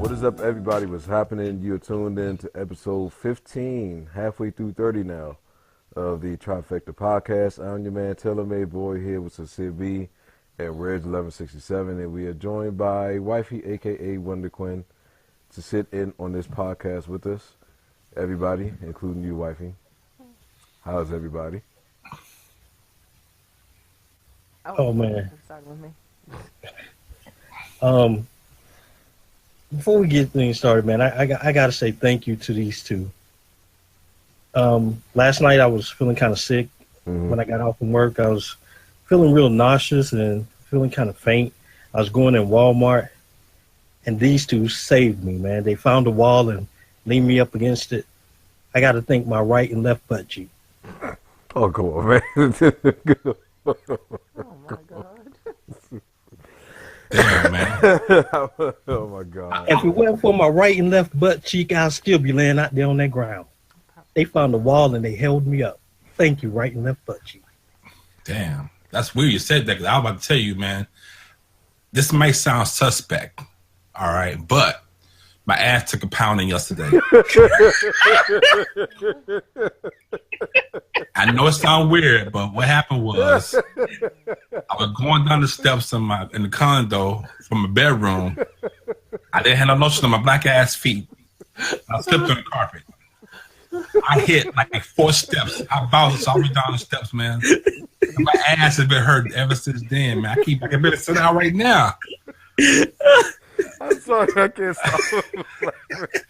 What is up, everybody? What's happening? You're tuned in to episode 15, halfway through 30 now, of the Trifecta podcast. I'm your man, Taylor May Boy, here with CincereB at Reg 1167, and we are joined by Wifey, aka Wonder Quinn, to sit in on this podcast with us. Everybody, including you, Wifey. How's everybody? Oh man. Start with me. Before we get things started, man, I got to say thank you to these two. Last night I was feeling kind of sick. When I got off from work, I was feeling real nauseous and feeling kind of faint. I was going in Walmart, and these two saved me, man. They found a wall and leaned me up against it. I got to thank my right and left butt cheek. Oh, come on, man. Oh my God. Damn, man. Oh, my God. If it wasn't for my right and left butt cheek, I'd still be laying out there on that ground. They found the wall and they held me up. Thank you, right and left butt cheek. Damn. That's weird you said that, because I was about to tell you, man, this might sound suspect, all right, but my ass took a pounding yesterday. I know it sounds weird, but what happened was I was going down the steps in the condo from my bedroom. I didn't have no lotion on my black ass feet. I slipped on the carpet. I hit like 4 steps. I bounced all the way down the steps, man. My ass has been hurt ever since then, man. I can barely sit down right now. I'm sorry, I can't stop.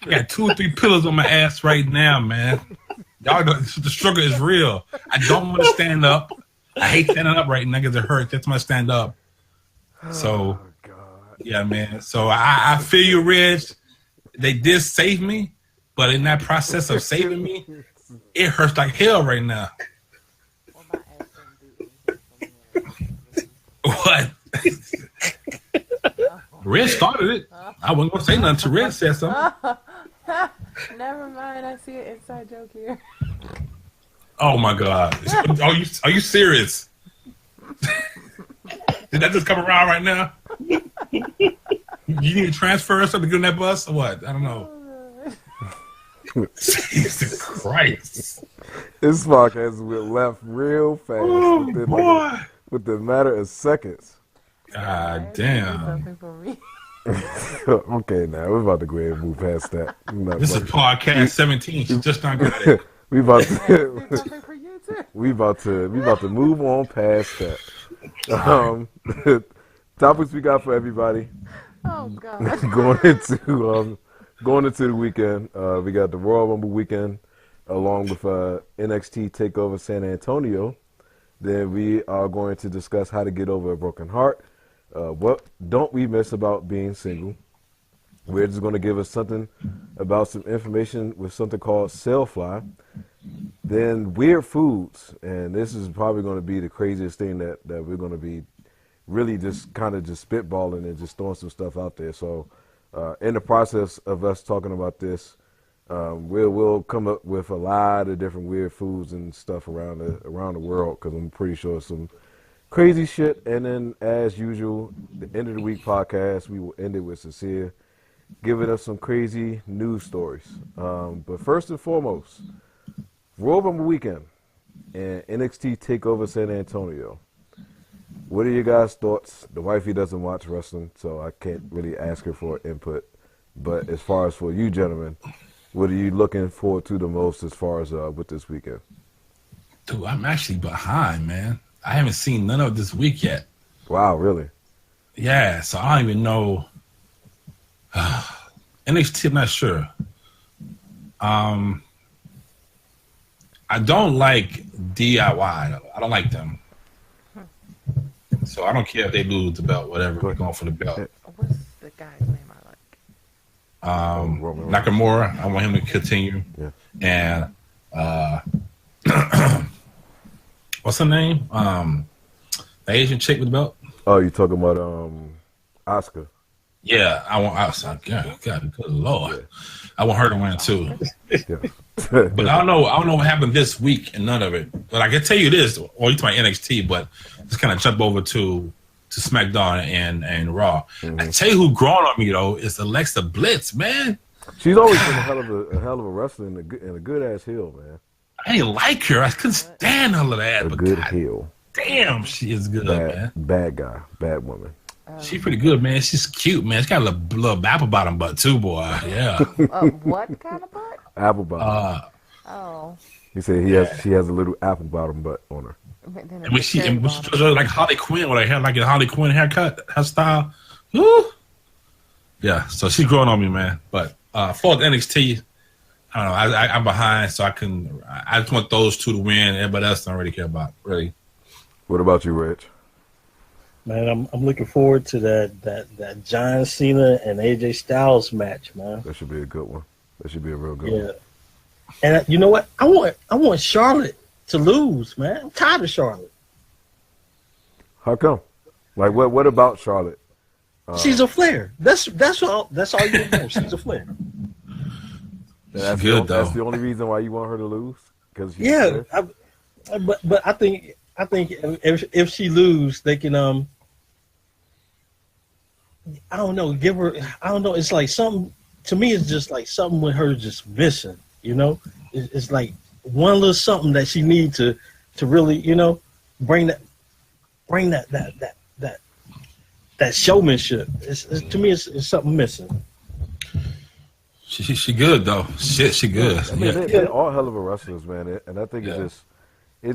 I got 2 or 3 pillows on my ass right now, man. Y'all know the struggle is real. I don't want to stand up. I hate standing up right now because it hurts. That's why I stand up. So, yeah, man. So I feel you, Reg. They did save me, but in that process of saving me, it hurts like hell right now. What? Red started it. I wasn't gonna say nothing to Red said something. Never mind. I see an inside joke here. Oh my God! Are you serious? Did that just come around right now? You need to transfer or something to get on that bus or what? I don't know. Jesus Christ! This podcast went left real fast. Oh, within a matter of seconds. God damn. Something for me. Okay, now we're about to go ahead and move past that. This is podcast 17. She just not got it. we about to Something for you too. we about to move on past that. Topics we got for everybody. Oh God. going into the weekend, we got the Royal Rumble weekend along with NXT Takeover San Antonio. Then we are going to discuss how to get over a broken heart. What don't we miss about being single? We're just going to give us something about some information with something called Sailfly. Then weird foods, and this is probably going to be the craziest thing that we're going to be really just kind of just spitballing and just throwing some stuff out there. So in the process of us talking about this, we'll come up with a lot of different weird foods and stuff around the world, because I'm pretty sure some crazy shit. And then, as usual, the end of the week podcast, we will end it with Sincere giving us some crazy news stories. But first and foremost, Royal Rumble weekend and NXT Takeover San Antonio. What are your guys' thoughts? The wifey doesn't watch wrestling, so I can't really ask her for input. But as far as for you gentlemen, what are you looking forward to the most as far as with this weekend? Dude, I'm actually behind, man. I haven't seen none of this week yet. Wow, really? Yeah, so I don't even know. NXT, I'm not sure. I don't like DIY. I don't like them. So I don't care if they lose the belt, whatever. We're going for the belt. What's the guy's name I like? Nakamura, I want him to continue. Yeah. And what's her name? The Asian chick with the belt. Oh, you talking about Asuka? Yeah, I want Asuka. God, good Lord. I want her to win too. Yeah. But I don't know what happened this week and none of it. But I can tell you this, or you talking about NXT, but just kind of jump over to to SmackDown and Raw. I tell you who growing on me though is Alexa Bliss, man. She's always been a hell of a wrestler and a good ass heel, man. I didn't like her. I couldn't stand her little ass. A but good God heel. damn, she is good, man. Bad guy, bad woman. She's pretty good, man. She's cute, man. She's got a little apple bottom butt too, boy. Yeah. What kind of butt? Apple bottom. Oh. He said she has a little apple bottom butt on her. And when she was like Harley Quinn with her hair, like a Harley Quinn hairstyle. Woo! Yeah, so she's growing on me, man. But for the NXT, I don't know. I'm behind, so I just want those two to win. Everybody else I don't really care about, really. What about you, Rich? Man, I'm looking forward to that John Cena and AJ Styles match, man. That should be a good one. That should be a real good one. Yeah. And you know what? I want Charlotte to lose, man. I'm tired of Charlotte. How come? Like what about Charlotte? She's a Flair. That's all you know. She's a Flair. That's good though. That's the only reason why you want her to lose? Because but I think if she lose, they can I don't know, give her, I don't know, it's like something to me. It's just like something with her just missing, you know. It's like one little something that she needs to really, you know, bring that showmanship. To me, it's something missing. She good though. Shit, she good. I mean, they're all hell of a wrestlers, man. And I think it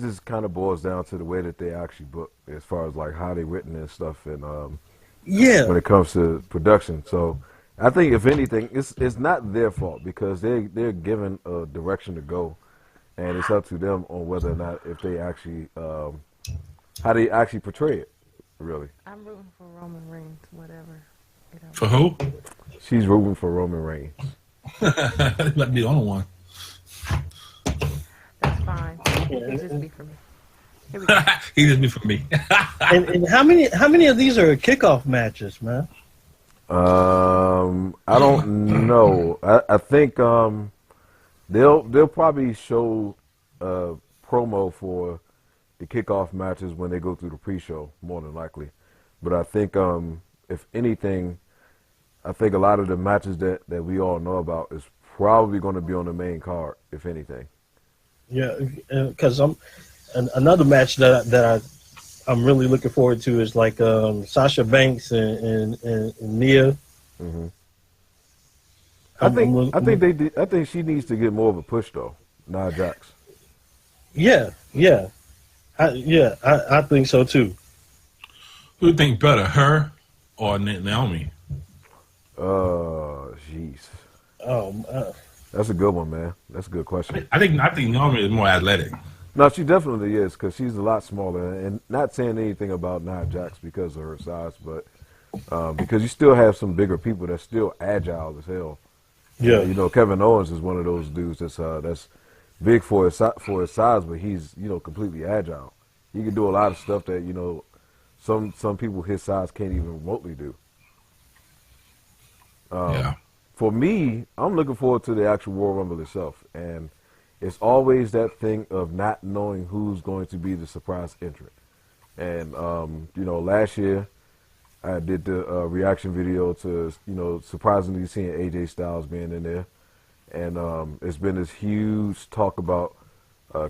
just kind of boils down to the way that they actually book, as far as like how they written and stuff, and when it comes to production. So I think if anything, it's not their fault because they're given a direction to go, and it's up to them on whether or not if they actually how they actually portray it. Really, I'm rooting for Roman Reigns, whatever. For who? She's rooting for Roman Reigns. Let me be the only one. That's fine. He just be for me. Here we go. He just be for me. and how many of these are kickoff matches, man? I don't know. I think they'll probably show a promo for the kickoff matches when they go through the pre-show, more than likely. But I think if anything, I think a lot of the matches that we all know about is probably going to be on the main card, if anything. Yeah, because another match that I'm really looking forward to is like Sasha Banks and Nia. Mm-hmm. I think she needs to get more of a push though, Nia Jax. Yeah, I think so too. Who do you think better, her or Naomi? Jeez. That's a good one, man. That's a good question. I think Naomi is more athletic. No, she definitely is because she's a lot smaller. And not saying anything about Nia Jax because of her size, but because you still have some bigger people that's still agile as hell. Yeah, you know, Kevin Owens is one of those dudes that's big for his size, but he's completely agile. He can do a lot of stuff that some people his size can't even remotely do. For me, I'm looking forward to the actual Royal Rumble itself, and it's always that thing of not knowing who's going to be the surprise entrant. And last year I did the reaction video to surprisingly seeing AJ Styles being in there, and it's been this huge talk about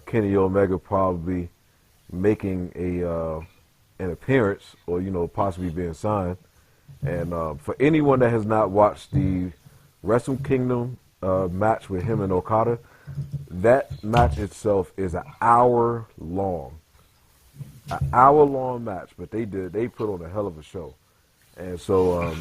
Kenny Omega probably making an appearance or possibly being signed. And for anyone that has not watched the Wrestle Kingdom match with him and Okada, that match itself is an hour long match, but they put on a hell of a show. And so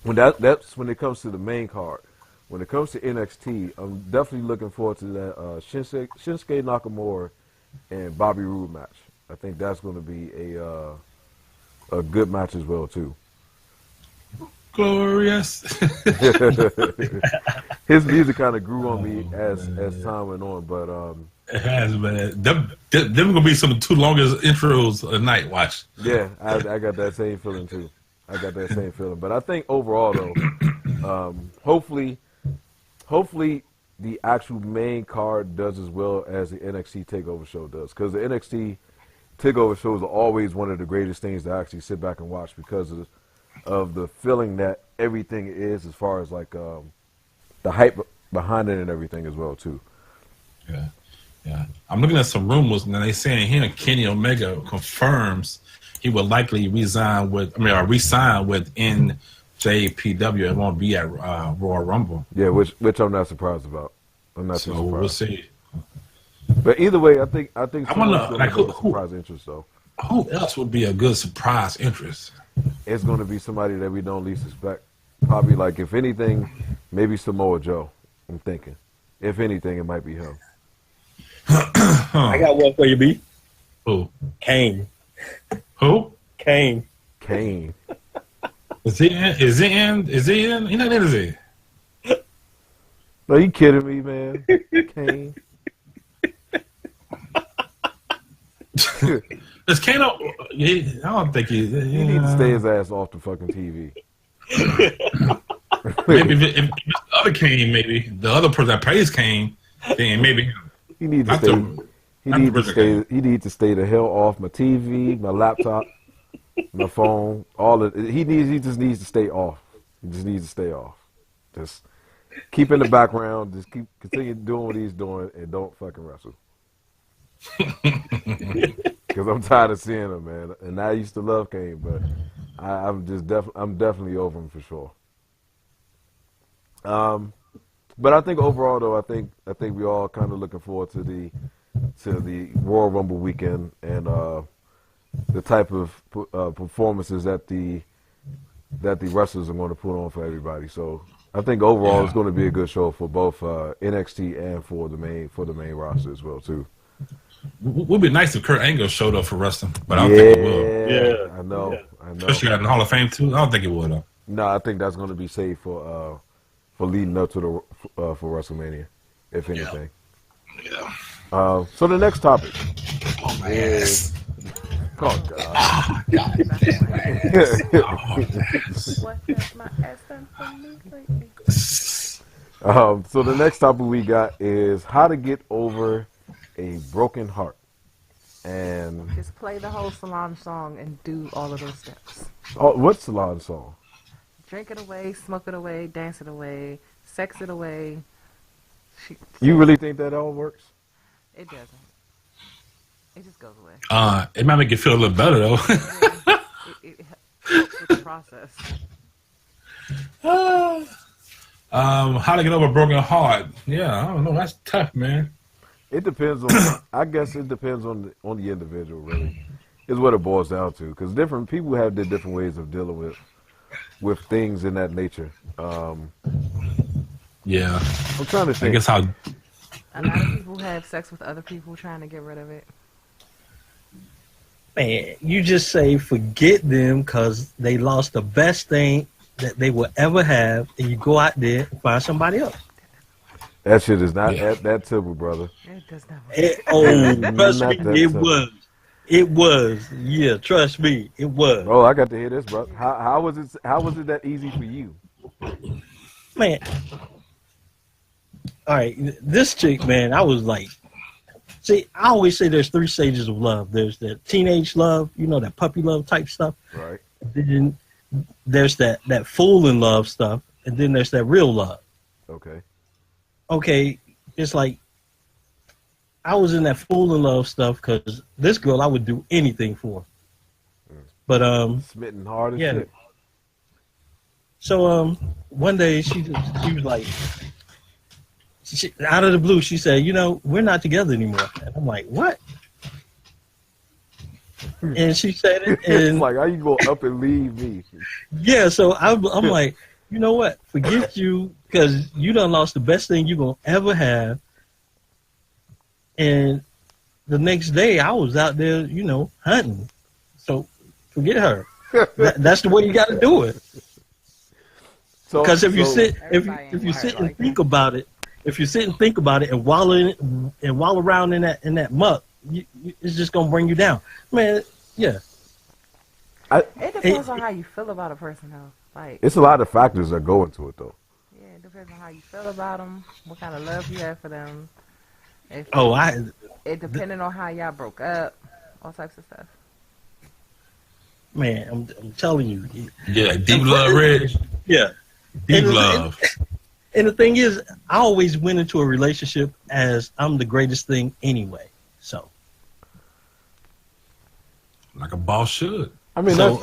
that's when it comes to the main card. When it comes to NXT, I'm definitely looking forward to that Shinsuke Nakamura and Bobby Roode match. I think that's going to be a good match as well too. Glorious. His music kind of grew on me as time went on, but it has, man. Them gonna be some of the two longest intros a night. Watch. Yeah, I got that same feeling too. But I think overall though, hopefully the actual main card does as well as the NXT Takeover show does, because the NXT takeover shows are always one of the greatest things to actually sit back and watch because of the feeling that everything is as far as like the hype behind it and everything as well too. Yeah, yeah. I'm looking at some rumors, and they saying here Kenny Omega confirms he will likely resign with, or resign with NJPW. It won't be at Royal Rumble. Yeah, which I'm not surprised about. I'm not too So surprised. we'll see. But either way, I think I someone's wonder, going like, to take a surprise interest though. Who else would be a good surprise interest? It's going to be somebody that we don't least expect. Probably like, if anything, maybe Samoa Joe. I'm thinking. If anything, it might be him. I got one for you, B. Who? Kane. Who? Kane. Kane. Is he in? Is he in? Is he in? He not in, is he? No, you kidding me, man? Kane. Is Kano? I don't think he. He needs to stay his ass off the fucking TV. Maybe if it's the other Kane, maybe the other person that plays Kane, then maybe. He needs to stay. He needs to stay the hell off my TV, my laptop, my phone. All of it. He just needs to stay off. He just needs to stay off. Just keep in the background. Just continue doing what he's doing, and don't fucking wrestle. Because I'm tired of seeing him, man. And I used to love Kane, but I'm definitely over him for sure. But I think overall, though, I think we all kind of looking forward to the Royal Rumble weekend and the type of performances that the wrestlers are going to put on for everybody. So I think overall it's going to be a good show for both NXT and for the main roster as well too. It would be nice if Kurt Angle showed up for wrestling, but I don't think it will. Yeah, I know. Especially in the Hall of Fame too. I don't think it would though. No, I think that's going to be safe for leading up to the for WrestleMania, if anything. Yeah. So the next topic. Oh my is, ass. Oh God. God damn my ass. What has my ass done for me lately? So the next topic we got is how to get over a broken heart. And Just play the whole Salon song and do all of those steps. what's Salon song? Drink it away, smoke it away, dance it away, sex it away. You really think that all works? It doesn't. It just goes away. It might make you feel a little better though. It helps with the process. How to get over a broken heart? Yeah, I don't know. That's tough, man. It depends on. I guess it depends on the individual. Really, is what it boils down to. Because different people have their different ways of dealing with things in that nature. Yeah, I'm trying to think. I guess how. A lot of people have sex with other people trying to get rid of it. Man, you just say forget them because they lost the best thing that they will ever have, and you go out there and find somebody else. That shit is not that simple, brother. It does not work. Trust Not me, that it simple. was. It was. Yeah, trust me, it was. Oh, I got to hear this, bro. How was it? How was it that easy for you? Man. All right, this chick, man, I was like, see, I always say there's 3 stages of love. There's the teenage love, that puppy love type stuff. Right. Then there's that fool in love stuff, and then there's that real love. Okay. Okay, it's like I was in that fool in love stuff because this girl I would do anything for. But Smitten hard as yeah. shit. So one day she was like, out of the blue, she said, we're not together anymore. And I'm like, what? And she said it, It's and like, how you go up and leave me? yeah. So I'm like, you know what? Forget you, because you done lost the best thing you're gonna ever have. And the next day, I was out there, hunting. So forget her. That's the way you got to do it. Because if you sit and think about it, and wallow around in that muck, it's just gonna bring you down, man. Yeah. It depends on how you feel about a person, though. Like, It's a lot of factors that go into it, though. yeah, it depends on how you feel about them, what kind of love you have for them. It depending on how y'all broke up, all types of stuff. Man, I'm telling you. Yeah, deep love, Reg. Yeah. Deep And love. And the thing is, I always went into a relationship as I'm the greatest thing anyway. So, Like a boss should. I mean, so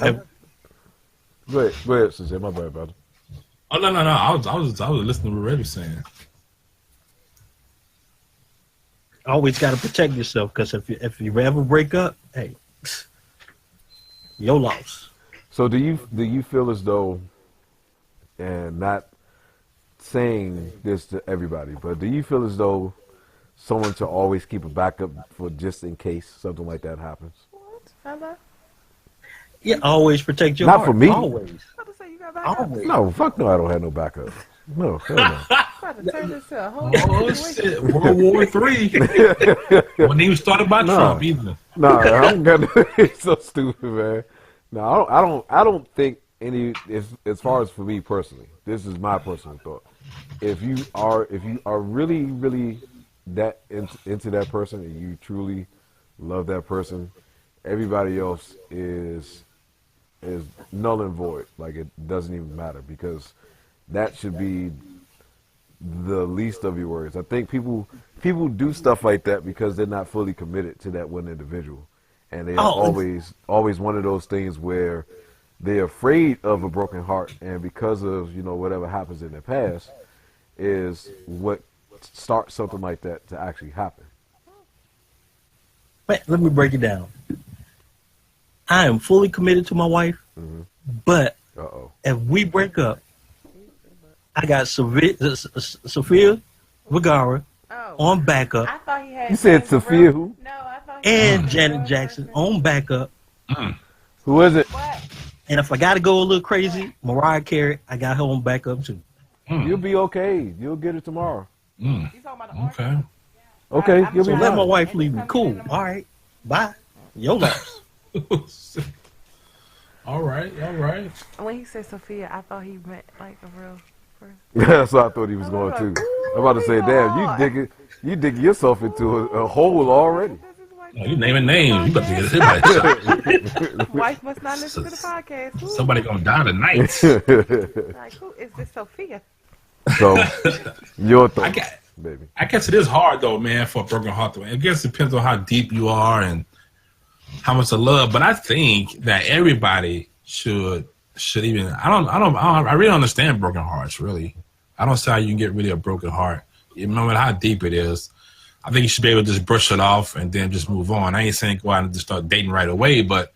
go ahead, Sincere. My bad, brother. Oh no. I was listening to what Reg was saying. always got to protect yourself because if you ever break up, hey, your loss. So do you feel as though, and not saying this to everybody, but do you feel as though someone should always keep a backup for just in case something like that happens? What, fella? Yeah, always protect your Not heart. for me. Always. I was about to say you got backup. Always. No, fuck no, I don't have no backup. No, hell no. About to turn this to a whole Oh situation. shit! World War III. When he was started by No. Trump, either. No, I'm gonna. It's so stupid, man. No, I don't think any. As far as for me personally, this is my personal thought. If you are really that into that person and you truly love that person, everybody else is null and void. Like it doesn't even matter because that should be the least of your worries. I think people do stuff like that because they're not fully committed to that one individual, and they are always one of those things where they're afraid of a broken heart, and because of whatever happens in their past is what starts something like that to actually happen. But let me break it down. I am fully committed to my wife, but if we break up, I got Sophia Vergara on backup I thought he had. You said named Sophia real- who? No, I thought. He and had Janet real Jackson person. on backup. Who is it? What? And if I got to go a little crazy, Mariah Carey, I got her on backup too. You'll be okay. You'll get it tomorrow. You talking about the orange? Okay. Okay, I'm you'll be So trying- let fine. my wife leave me. Cool. All right. Bye. Your loss. All right. When he said Sophia, I thought he meant like a real person. That's what I thought he was going to. I'm about to say, damn, you dig yourself into a hole already. This is like Oh, you naming names. You about to get everybody shot. wife must not listen to the podcast. Who? Somebody gonna die tonight. Like, who is this Sophia? So, your thoughts, I baby. I guess it is hard though, man, for a broken heart. I guess it depends on how deep you are and how much of love. But I think that everybody should even. I really don't understand broken hearts. Really, I don't see how you can get rid of a broken heart, no matter how deep it is. I think you should be able to just brush it off and then just move on. I ain't saying go out and just start dating right away, but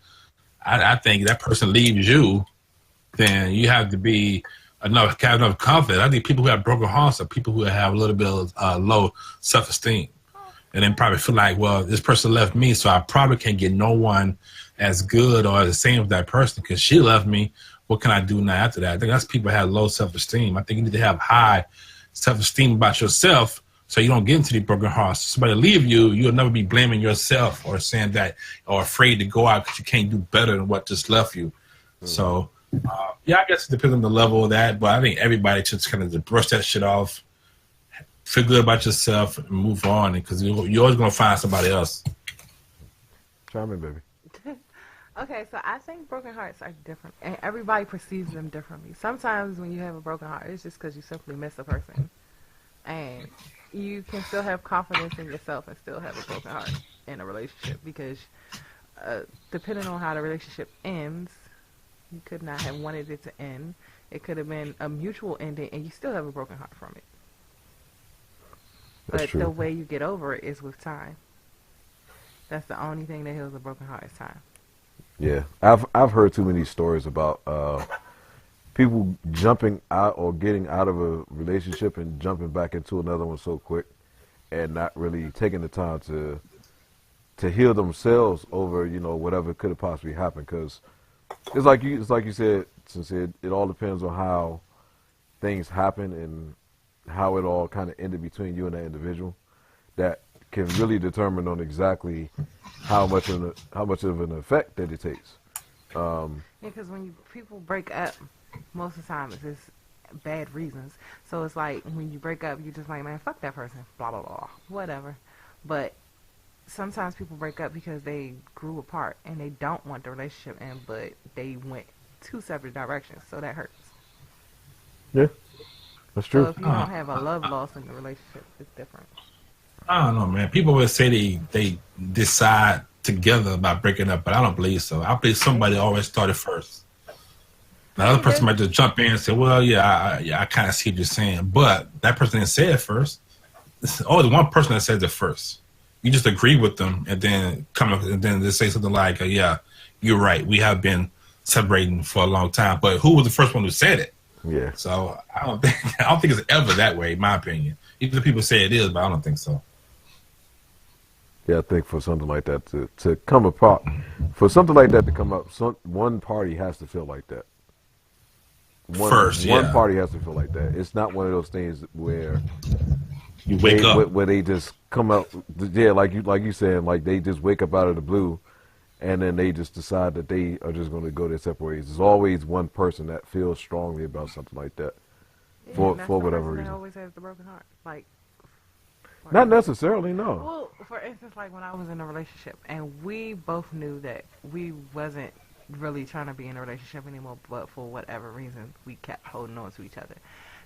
I think that person leaves you, then you have to be have enough confidence. I think people who have broken hearts are people who have a little bit of low self-esteem. And then probably feel like, well, this person left me, so I probably can't get no one as good or the same with that person because she left me. What can I do now after that? I think that's people that have low self-esteem. I think you need to have high self-esteem about yourself so you don't get into the broken hearts. Somebody leave you, you'll never be blaming yourself or saying that or afraid to go out because you can't do better than what just left you. So, yeah, I guess it depends on the level of that, but I think everybody should kind of brush that shit off, feel good about yourself, and move on because you're always going to find somebody else. Chime in, baby. Okay, so I think broken hearts are different, and everybody perceives them differently. Sometimes when you have a broken heart, it's just because you simply miss a person, and you can still have confidence in yourself and still have a broken heart in a relationship because depending on how the relationship ends, you could not have wanted it to end. It could have been a mutual ending, and you still have a broken heart from it. That's But true. the way you get over it is with time. That's the only thing that heals a broken heart is time. Yeah, I've heard too many stories about people jumping out or getting out of a relationship and jumping back into another one so quick, and not really taking the time to heal themselves over whatever could have possibly happened. Because it's like you said, Sincere, it all depends on how things happen and how it all kind of ended between you and that individual. That can really determine on exactly how much of an effect that it takes. Yeah, because when people break up, most of the time it's just bad reasons. So it's like when you break up, you're just like, man, fuck that person, blah, blah, blah, whatever. But sometimes people break up because they grew apart and they don't want the relationship in, but they went two separate directions, so that hurts. Yeah, that's So true. if you don't have a love loss in the relationship, it's different. I don't know, man. People always say they decide together about breaking up, but I don't believe so. I believe somebody always started first. The other person might just jump in and say, "Well, I kind of see what you're saying," but that person didn't say it first. It's always one person that says it first. You just agree with them, and then they say something like, "Yeah, you're right. We have been separating for a long time." But who was the first one who said it? Yeah. So I don't think it's ever that way, in my opinion. Even if people say it is, but I don't think so. Yeah, I think for something like that to come apart, for something like that to come up, one party has to feel like that. One party has to feel like that. It's not one of those things where you wake up, where they just come up. Yeah, like you saying, like they just wake up out of the blue, and then they just decide that they are just going to go their separate ways. There's always one person that feels strongly about something like that, for whatever reason. That always has the broken heart, like. Not necessarily, no. Well, for instance, like when I was in a relationship and we both knew that we wasn't really trying to be in a relationship anymore, but for whatever reason, we kept holding on to each other.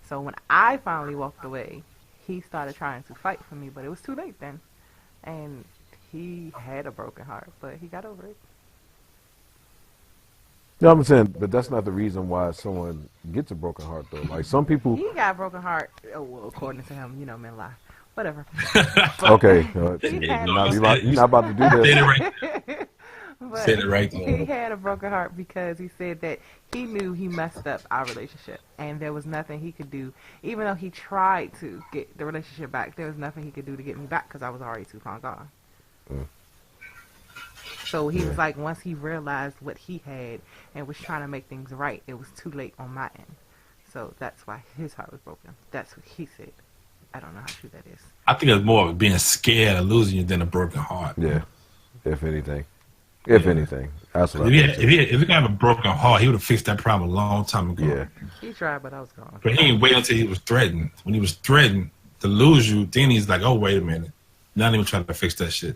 So when I finally walked away, he started trying to fight for me, but it was too late then. And he had a broken heart, but he got over it. Yeah, I'm saying, but that's not the reason why someone gets a broken heart, though. Like some people. He got a broken heart, well, according to him, men lie. Whatever. Okay. You're not about to do that. Said it right. He had a broken heart because he said that he knew he messed up our relationship and there was nothing he could do. Even though he tried to get the relationship back, there was nothing he could do to get me back because I was already too far gone. So he was like, once he realized what he had and was trying to make things right, it was too late on my end. So that's why his heart was broken. That's what he said. I don't know how true that is. I think it's more of being scared of losing you than a broken heart. Yeah, if anything. That's what if he could have a broken heart, he would have fixed that problem a long time ago. Yeah. He tried, but I was gone. But he didn't wait until he was threatened. When he was threatened to lose you, then he's like, "Oh, wait a minute. Not even trying to fix that shit."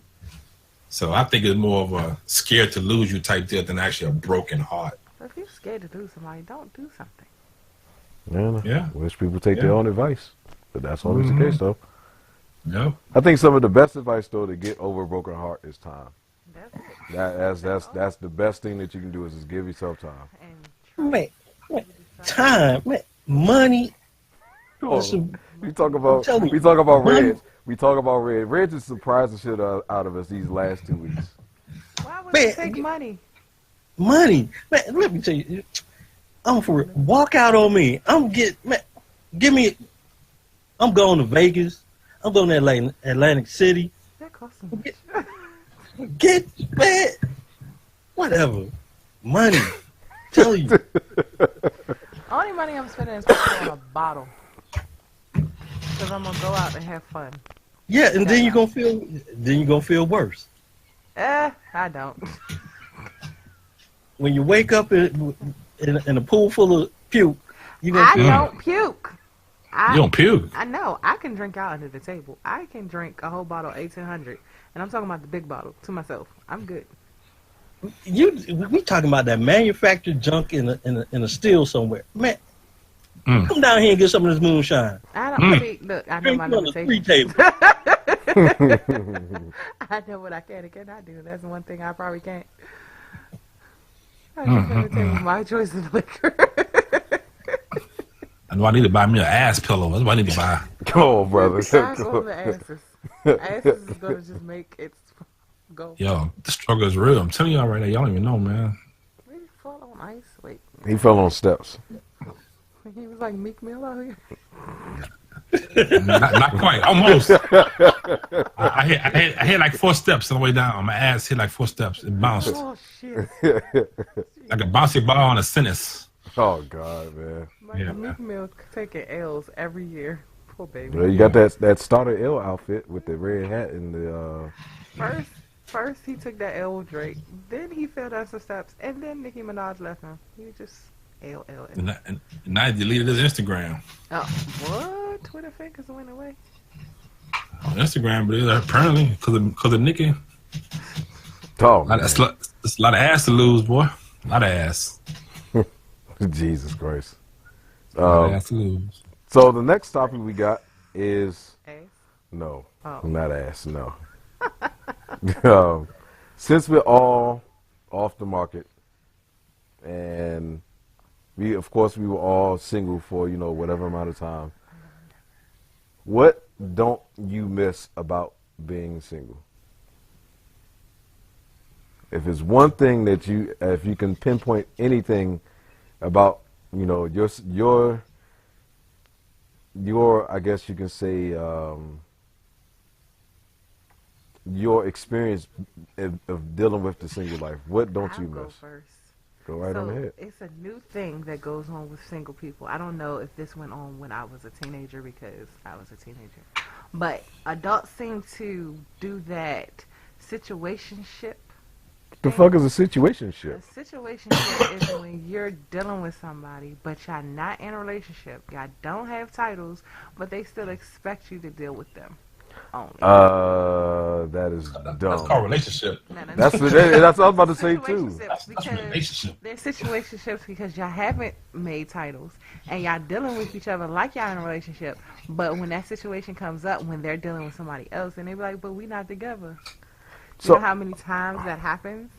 So I think it's more of a scared to lose you type deal than actually a broken heart. But if you're scared to lose somebody, don't do something. Yeah. Wish people take their own advice. But that's always the case, though. Yeah. I think some of the best advice, though, to get over a broken heart is time. That's the best thing that you can do is just give yourself time. Man, time, man, money. We talk about Reg. We talk about Reg. Reg just surprised the shit out of us these last 2 weeks. Why would it take money? Money, man. Let me tell you, I'm for it. Walk out on me. I'm going to Vegas. I'm going to Atlantic City. That costs so much. Man, whatever. Money. Tell you. Only money I'm spending is on a bottle. Because I'm going to go out and have fun. Yeah, and then you're going to feel worse. I don't. When you wake up in a pool full of puke, I don't puke. You don't puke? I know. I can drink out under the table. I can drink a whole bottle of 1800, and I'm talking about the big bottle to myself. I'm good. We talking about that manufactured junk in a still somewhere, man. Come down here and get some of this moonshine. I don't see. Look, I know my limitations. I know what I can and cannot do. That's one thing I probably can't. I just limit my choice of liquor. I know I need to buy me an ass pillow. That's what I need to buy. Come on, brother. Asses is going to just make it go. Yo, the struggle is real. I'm telling y'all right now. Y'all don't even know, man. Where did he fall on ice? Wait. He fell on steps. He was like Meek Mill out here. not quite. Almost. I hit like 4 steps on the way down. My ass hit like 4 steps. It bounced. Oh, shit. Like a bouncy ball on a sentence. Oh, God, man. Meek Mill taking L's every year. Poor baby. Well, you got that starter L outfit with the red hat and the... First he took that L with Drake. Then he fell down some steps. And then Nicki Minaj left him. He just... L. And now he deleted his Instagram. Oh, what? Twitter fingers went away. on Instagram, but apparently because of Nikki, Oh, that's a lot of ass to lose, boy. A lot of ass. Jesus Christ. A lot of ass to lose. So the next topic we got is Ace? no, Oh. not ass. No. Since we're all off the market, and of course, we were all single for whatever amount of time. What don't you miss about being single? If it's one thing that if you can pinpoint anything about, your, I guess you can say, your experience of dealing with the single life, what don't you I'll miss? go first. Go right on ahead. It's a new thing that goes on with single people. I don't know if this went on when I was a teenager because I was a teenager. But adults seem to do that situationship. The fuck is a situationship? A situationship is when you're dealing with somebody, but y'all not in a relationship. Y'all don't have titles, but they still expect you to deal with them. Only. That is dumb. That's called relationship. That's what I was about to say too. That's relationship. They're situationships because y'all haven't made titles and y'all dealing with each other like y'all in a relationship. But when that situation comes up, when they're dealing with somebody else, and they be like, "But we not together." You know how many times that happens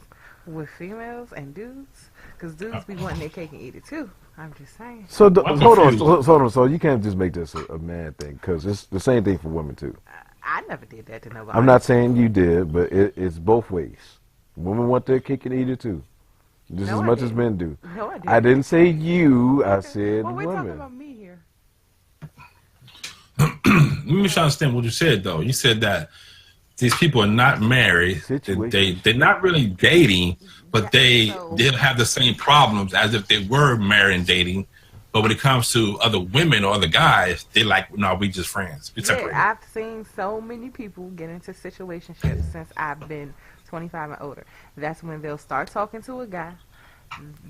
with females and dudes? Because dudes be wanting their cake and eat it too. I'm just saying. So hold on. So you can't just make this a man thing because it's the same thing for women too. I never did that to nobody. I'm not saying you did, but it's both ways. Women want their cake and eat it too, just as much as men do. No, I didn't. I didn't say you. I said well, we're talking women. about me here. Let me try to understand what you said though. You said that these people are not married. They're not really dating, but they'll have the same problems as if they were married and dating. But when it comes to other women or other guys, they're like, no, we just friends. We separated. Yeah, I've seen so many people get into situationships since I've been 25 and older. That's when they'll start talking to a guy.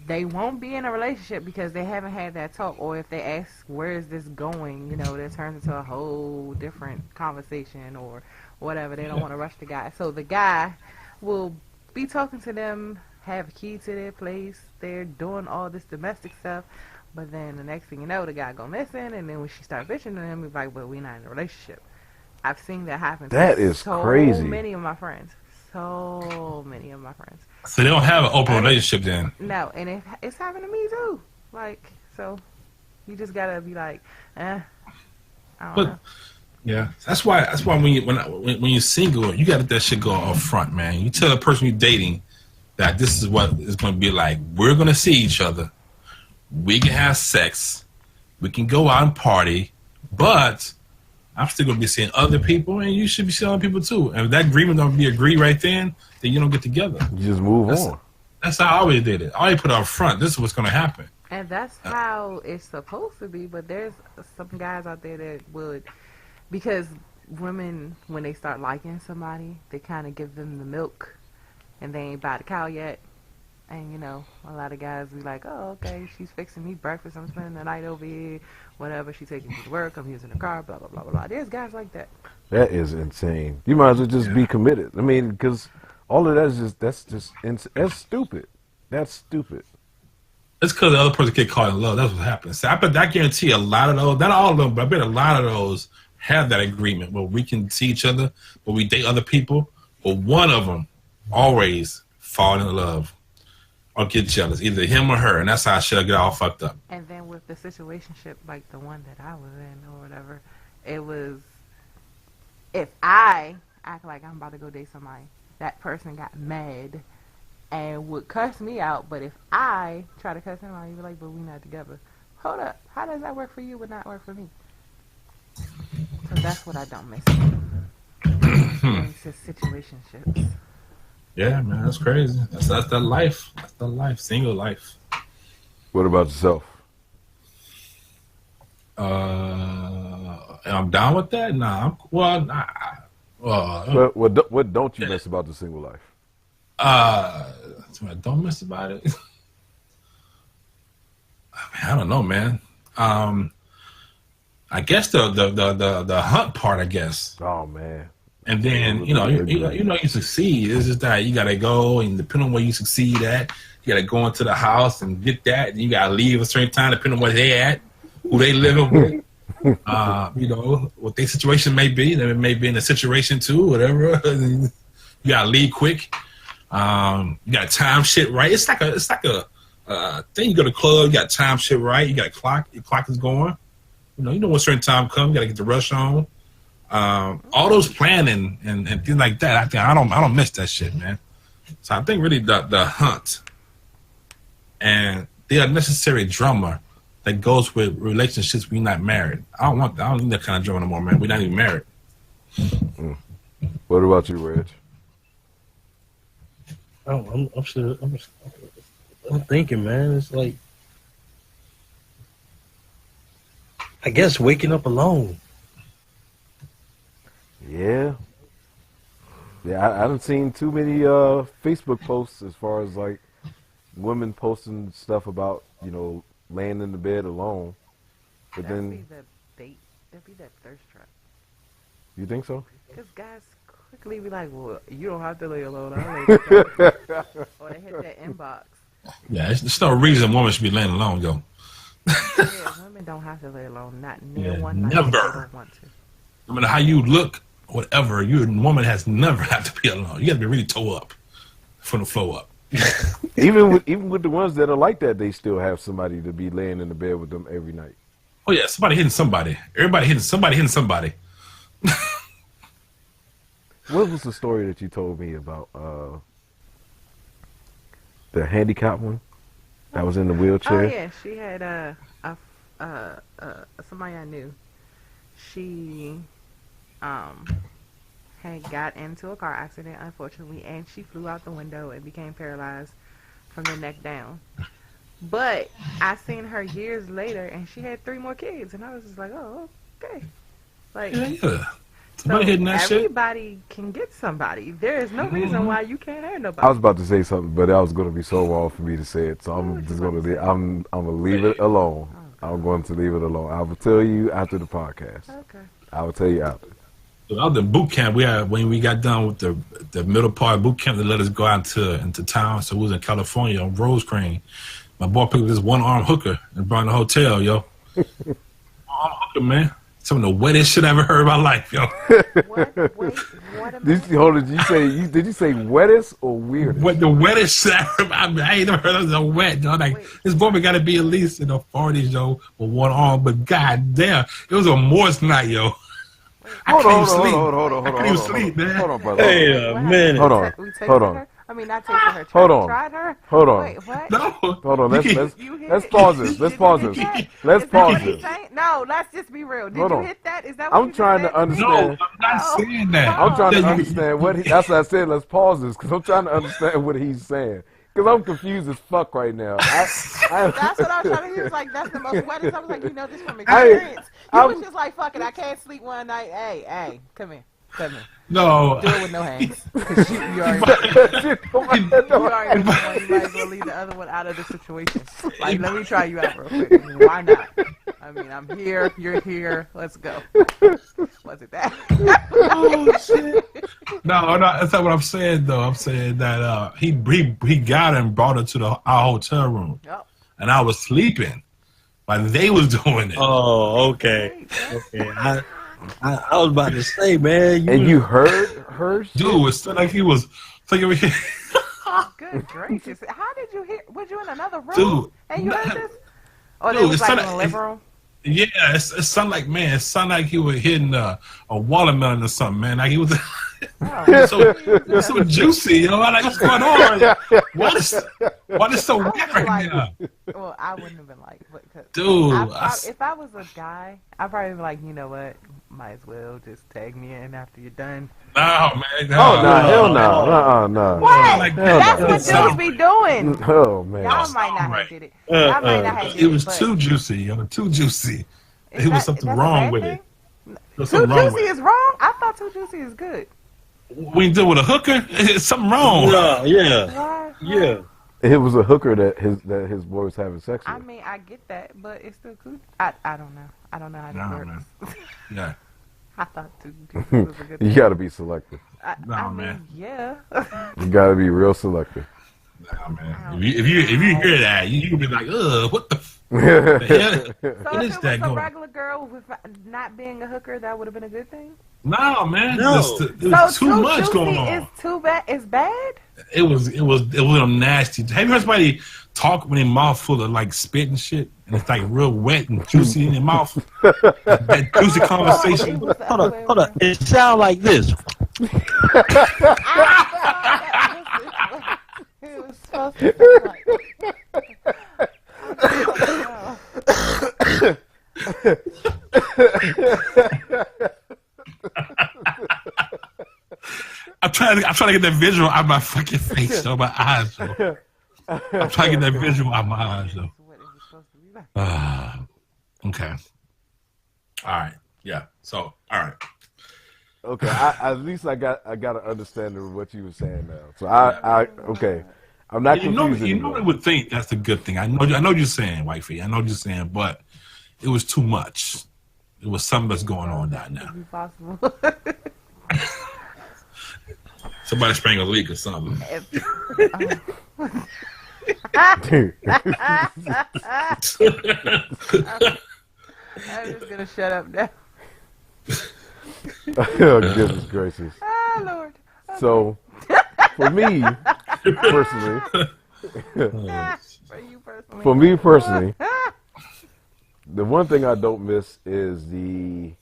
They won't be in a relationship because they haven't had that talk. Or if they ask, where is this going? That turns into a whole different conversation or whatever. They don't want to rush the guy. So the guy will be talking to them, have a key to their place. They're doing all this domestic stuff. But then the next thing you know, the guy go missing. And then when she start bitching to him, he's like, well, we're not in a relationship. I've seen that happen. That is crazy. So many of my friends. So many of my friends. So they don't have an open relationship then? No, and it's happened to me too. So you just gotta be like, I don't know. Yeah, that's why when you're single, you gotta let that shit go up front, man. You tell the person you're dating that this is what it's gonna be like. We're gonna see each other. We can have sex. We can go out and party, but I'm still gonna be seeing other people, and you should be seeing other people too. And if that agreement don't be agreed right then you don't get together. You just move on. That's how I always did it. I always put it up front. This is what's gonna happen. And that's how it's supposed to be. But there's some guys out there that would, because women, when they start liking somebody, they kind of give them the milk, and they ain't by the cow yet. And, a lot of guys be like, oh, okay, she's fixing me breakfast. I'm spending the night over here. Whatever, she taking me to work. I'm using the car, blah, blah, blah, blah. There's guys like that. That is insane. You might as well just be committed. I mean, because all of that is that's stupid. That's stupid. It's because the other person get caught in love. That's what happens. So I guarantee a lot of those, not all of them, but I bet a lot of those have that agreement where we can see each other, but we date other people. But one of them always fall in love or get jealous, either him or her, and that's how shit get all fucked up. And then with the situationship, like the one that I was in or whatever, it was, if I act like I'm about to go date somebody, that person got mad and would cuss me out. But if I try to cuss him out, he'd be like, but we not together. Hold up. How does that work for you but not work for me? So that's what I don't miss. It's just situationships. Yeah, man, that's crazy. That's the life. That's the life. Single life. What about yourself? I'm down with that. Nah, What don't you miss about the single life? I don't miss about it. I don't know, man. I guess the hunt part, I guess. Oh man. And then you succeed. It's just that you gotta go, and depending on where you succeed at, you gotta go into the house and get that. And you gotta leave a certain time, depending on where they at, who they living with. What their situation may be. They may be in a situation too, whatever. You gotta leave quick. You gotta time shit right. It's like a thing. You go to the club, you got time shit right. You got a clock. Your clock is going. You know when certain time comes. You gotta get the rush on. All those planning and things like that. I think I don't miss that shit, man. So I think really the hunt and the unnecessary drama that goes with relationships when you're not married. I don't need that kind of drama no more, man. We're not even married. What about you, Reg? I'm thinking, man. It's like, I guess waking up alone. Yeah, I haven't seen too many Facebook posts as far as like women posting stuff about laying in the bed alone. But That'd then be the bait. That'd be that thirst trap. you think so? Because guys quickly be like, well, you don't have to lay alone. I'll lay alone. Or they hit that inbox. Yeah, there's no reason women should be laying alone, yo. Yeah, women don't have to lay alone. Not near Yeah, one night. never. They don't want to. No matter how you look, whatever, you a woman has never had to be alone. You got to be really toe up from the flow up. even with the ones that are like that, they still have somebody to be laying in the bed with them every night. Oh yeah, somebody hitting somebody. Everybody hitting somebody. What was the story that you told me about the handicapped one that was in the wheelchair? Oh yeah, she had somebody I knew. She had got into a car accident, unfortunately, and she flew out the window and became paralyzed from the neck down. But I seen her years later, and she had 3 more kids, and I was just like, oh, okay. Like, Yeah. Somebody hitting that shit. everybody can get somebody. There is no reason why you can't have nobody. I was about to say something, but that was going to be so wrong for me to say it, so I'm just going to I'm going to leave it alone. I'm going to leave it alone. I will tell you after the podcast. Okay. I will tell you after. So out the boot camp, when we got done with the middle part of boot camp, they let us go out into town. So we was in California on Rosecrans. My boy picked up this one-arm hooker and brought in the hotel, yo. One-arm hooker, man. Some of the wettest shit I ever heard in my life, yo. What a minute. Did you say wettest or weirdest? What the wettest shit I heard? I ain't never heard of so wet, yo. Like, this woman got to be at least in the 40s, yo, with one arm. But goddamn, it was a Morse night, yo. I couldn't sleep. I couldn't even sleep, man. Hold on, brother. Hey, man. Hold on. We tasted Hold on. her? I mean, not tasted her. Hold on. Tried her? Hold on. Wait, what? No. Hold on. You hit Let's it? pause this. Let's Did pause you this. hit that? Let's Is that pause what he's this. saying? No, let's just be real. Did Hold you on. hit that? Is that what I'm you trying just to said? No, understand. I'm not saying that. I'm trying to Yeah, understand what that's why I said let's pause this, because I'm trying to understand what he's saying. Because I'm confused as fuck right now. That's what I was trying to hear. He was like, that's the most wettest. I was like, you know this from experience. You was just like, fuck it, I can't sleep one night. Hey, come here. No. Do it with no hands. Because you already know. You already know one. You might as well leave the other one out of the situation. Like, let me try you out real quick. Why not? I mean, I'm here. You're here. Let's go. Was it that? Oh, shit. No, that's not what I'm saying, though. I'm saying that he got her and brought her to our hotel room. Yep. And I was sleeping while they was doing it. Oh, okay. I was about to say, man. And you heard her shit? Dude, it's like he was... Like, Good gracious. How did you hear? Was you in another room? Dude, and you heard this? Or dude, they was it's like in not- the living room? yeah, it sounded like, man, it sounded like he was hitting a watermelon or something, man. Like he was... It was so juicy, you know. I'm like, what's going on? Why is so I wet would've right liked now? Well, I wouldn't have been like, Dude, if I was a guy, I'd probably be like, you know what? Might as well just tag me in after you're done. no, man. Oh, no, hell no. No. What? Like That's that. what dudes be doing. Oh, man. Y'all might not right. have did it. Y'all might not have did It was but too juicy, yo. Too juicy. is It was that- something that's a wrong bad with thing? it. There was Too something wrong juicy with is wrong? I thought too juicy is good. it. When you deal with a hooker, it's something wrong. Yeah. Why? Yeah. it was a hooker that his boy was having sex with. I mean, I get that, but it's still cool. I don't know. I don't know how this works. Man. Yeah. I thought two was a good You thing. got to be selective. I mean, man. yeah. You got to be real selective. Nah, man. If you hear that, you can be like, ugh, what the hell? So What if is it that was a going? regular girl with not being a hooker, that would have been a good thing. No, man. No. There's too much juicy going on. is too bad. It's bad. It was nasty. Have you heard somebody talk with their mouth full of like spit and shit, and it's like real wet and juicy in their mouth? That juicy conversation. Hold on. It sounds like this. It was supposed to sound I'm trying to get that visual out of my fucking face, though, my eyes. Though. I'm trying to get that visual out of my eyes, though. what it was supposed to be like. Okay. All right. Yeah. So, all right. Okay, at least I got an understanding of what you were saying now. So I okay, I'm not confused You anymore. normally would think that's a good thing. I know what you're saying, wifey. I know what you're saying, but it was too much. It was something that's going on down now. Could be possible. Somebody sprang a leak or something. I'm just gonna shut up now. Oh, goodness gracious. Oh Lord. So, for me personally, For you personally. the one thing I don't miss is the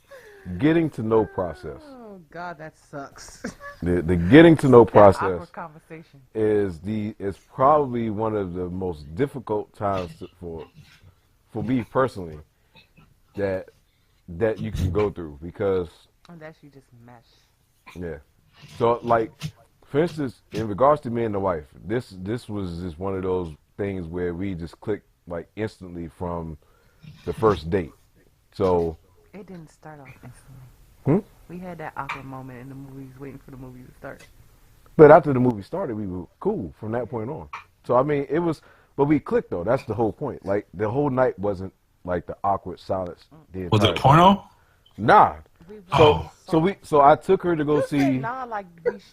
getting to know process. Oh God, that sucks. The getting to know That process awkward conversation. is probably one of the most difficult times for me personally that you can go through because Unless you just mesh. yeah. So like for instance, in regards to me and the wife, this was just one of those things where we just clicked like instantly from the first date. So It didn't start off instantly. Hmm? We had that awkward moment in the movies, waiting for the movie to start. but after the movie started, we were cool from that point on. So I mean, but we clicked though. That's the whole point. Like the whole night wasn't like the awkward silence. The Was it entire porno? time. Nah. Oh. So I took her to go You said see. nah, like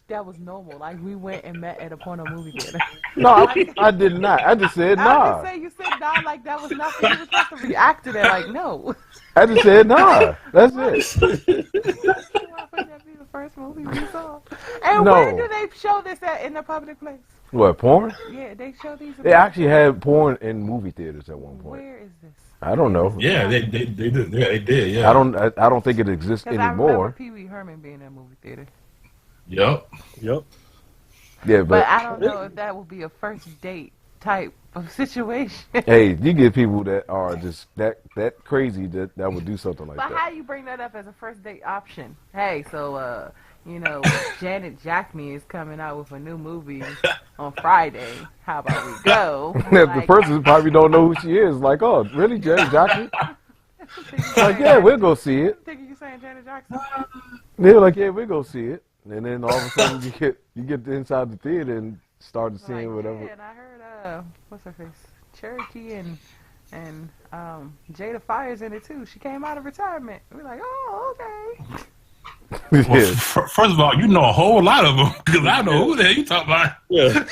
that was normal. Like we went and met at a porno movie theater. No, I did not. I just said I nah. just say you said nah, like that was nothing. You were supposed to react to that, like no. I just said nah. That's it. Why would that be the first movie we saw? And No. where do they show this at in the public place? What, porn? Yeah, they show these. They actually had porn in movie theaters at one point. Where is this? I don't know. Yeah, they did. Yeah, they did. Yeah. I don't think it exists Because I remember anymore. Pee Wee Herman being in a movie theater. Yep. Yep. Yeah, But but I don't know if that would be a first date type of situation. hey, you get people that are just that crazy that would do something like But that. how you bring that up as a first date option? Hey, so Janet Jackman is coming out with a new movie on Friday. How about we go? The person probably don't know who she is. Like, oh, really, Janet Jackson? Like, yeah, we'll go see it. Thinking you saying Janet Jackson? They're like, yeah, we'll go see it. And then all of a sudden you get inside the theater and start seeing Like, whatever. yeah, and I heard what's her face? Cherokee and Jada Fire's in it too. She came out of retirement. We're like, oh, okay. Yeah. Well, first of all, you know a whole lot of them because I know who the hell you talking about. Yeah.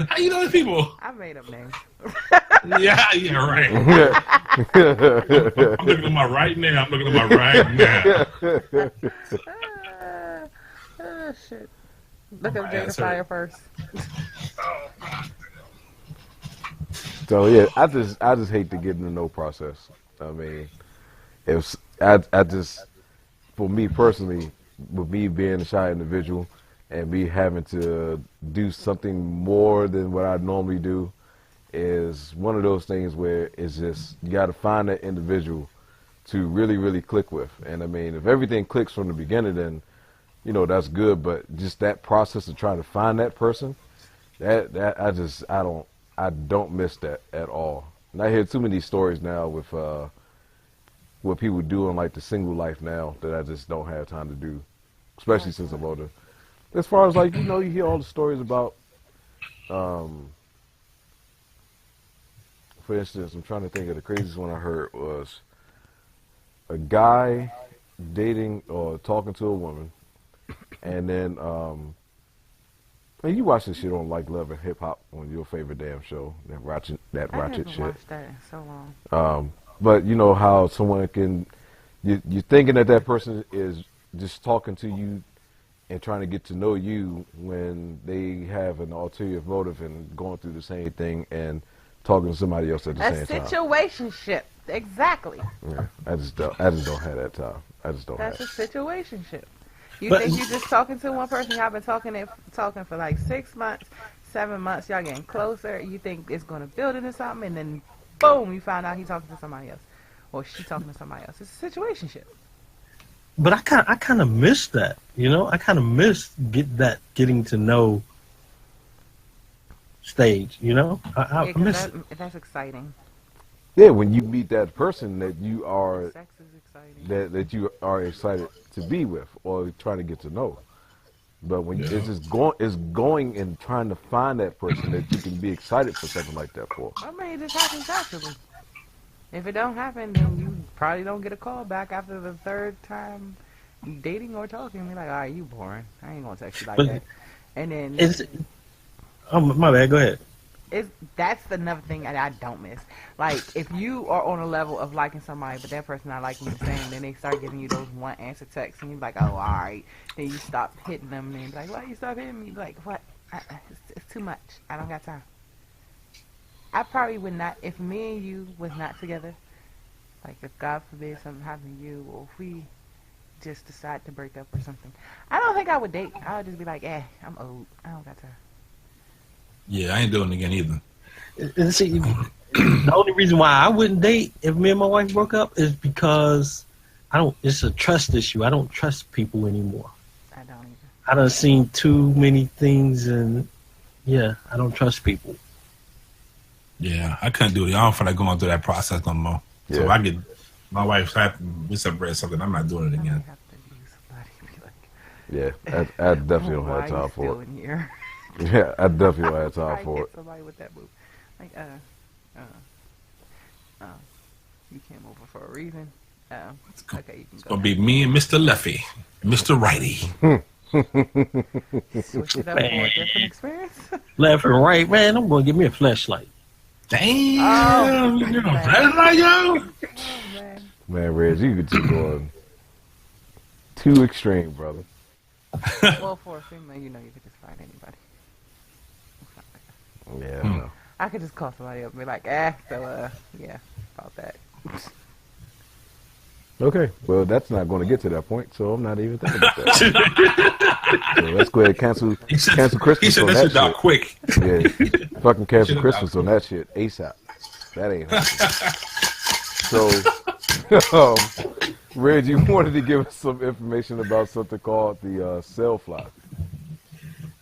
How you know these people? I made up names. Yeah, right. I'm looking at my right now. Shit. Look up Jada answer. Fire first. So yeah, I just hate the getting to know process. I mean, if I just for me personally, with me being a shy individual and me having to do something more than what I normally do, is one of those things where it's just you got to find that individual to really really click with. And I mean, if everything clicks from the beginning, then that's good. But just that process of trying to find that person, that I don't miss that at all. And I hear too many stories now with what people do in like the single life now that I just don't have time to do, especially since I'm older. As far as like you hear all the stories about for instance, I'm trying to think of the craziest one I heard was a guy dating or talking to a woman, and then and you watch this shit on like Love and Hip Hop on your favorite damn show, that I ratchet haven't shit. watched that in so long. But you know how someone can, you're thinking that person is just talking to you and trying to get to know you when they have an ulterior motive and going through the same thing and talking to somebody else at the A same time. situationship. Exactly. Yeah, I just don't have that time. I just don't That's have a situationship. You But- think you're just talking to one person, y'all been talking for like 6 months, 7 months, y'all getting closer, you think it's going to build into something, and then boom, you find out he's talking to somebody else. Or she talking to somebody else. It's a situationship. But I kind of miss that, you know. I kind of miss getting to know stage, you know. I Yeah, miss 'cause that's exciting. Yeah, when you meet that person that you are Sex is exciting. that you are excited to be with or trying to get to know. But when it's just going and trying to find that person that you can be excited for something like that for. I mean, it just happens naturally. If it don't happen, then you probably don't get a call back after the third time dating or talking. Be like, all right, you boring. I ain't gonna text you like But that. And then it's. Oh my bad. Go ahead. that's another thing that I don't miss. Like, if you are on a level of liking somebody, but that person not liking you the same, then they start giving you those one answer texts, and you're like, oh, all right. Then you stop hitting them, and they're like, why you stop hitting me? You're like, what? It's too much. I don't got time. I probably would not, if me and you was not together, like if God forbid something happened to you, or if we just decide to break up or something, I don't think I would date. I would just be like, I'm old. I don't got time. Yeah, I ain't doing it again either. And see, the only reason why I wouldn't date if me and my wife broke up is because I don't. It's a trust issue. I don't trust people anymore. I don't either. I done seen too many things, and yeah, I don't trust people. Yeah, I couldn't do it. I don't feel like going through that process no more. So Yeah. if I get my wife's happy, we separate something, I'm not doing it I again. have to use somebody and be like, Yeah, I definitely don't why have time you for still it. in here? Yeah, I definitely don't have I time for hit it. somebody with that move. Like, you came over for a reason. Okay, you can It's go. gonna be me and Mr. Leffy, Mr. Righty. Switch it up for a different experience. Left and right, man. I'm gonna give me a flashlight. Damn, you know, flashlight, yo. Oh man. Man, Reg, you could just go too extreme, brother. Well, for a female, you know, you could just find anybody. Yeah, no. I could just call somebody up and be like, yeah, about that. Okay, well, that's not going to get to that point, so I'm not even thinking about that. So let's go ahead and cancel He said Christmas on that that shit out shit. quick. Yeah, fucking cancel Should've Christmas done on that shit ASAP. That ain't happening. So, Reg, you wanted to give us some information about something called the cell fly.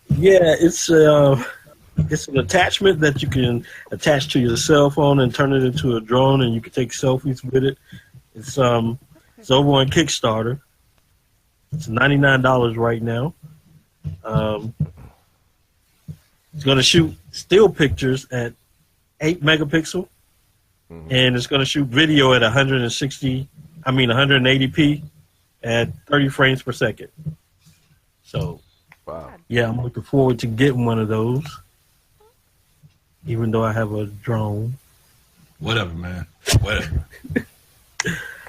Yeah, it's an attachment that you can attach to your cell phone and turn it into a drone, and you can take selfies with it. It's over on Kickstarter. It's $99 right now. It's going to shoot still pictures at 8 megapixel, and it's going to shoot video at 180p at 30 frames per second. So, Wow. yeah, I'm looking forward to getting one of those, even though I have a drone. Whatever, man. Whatever.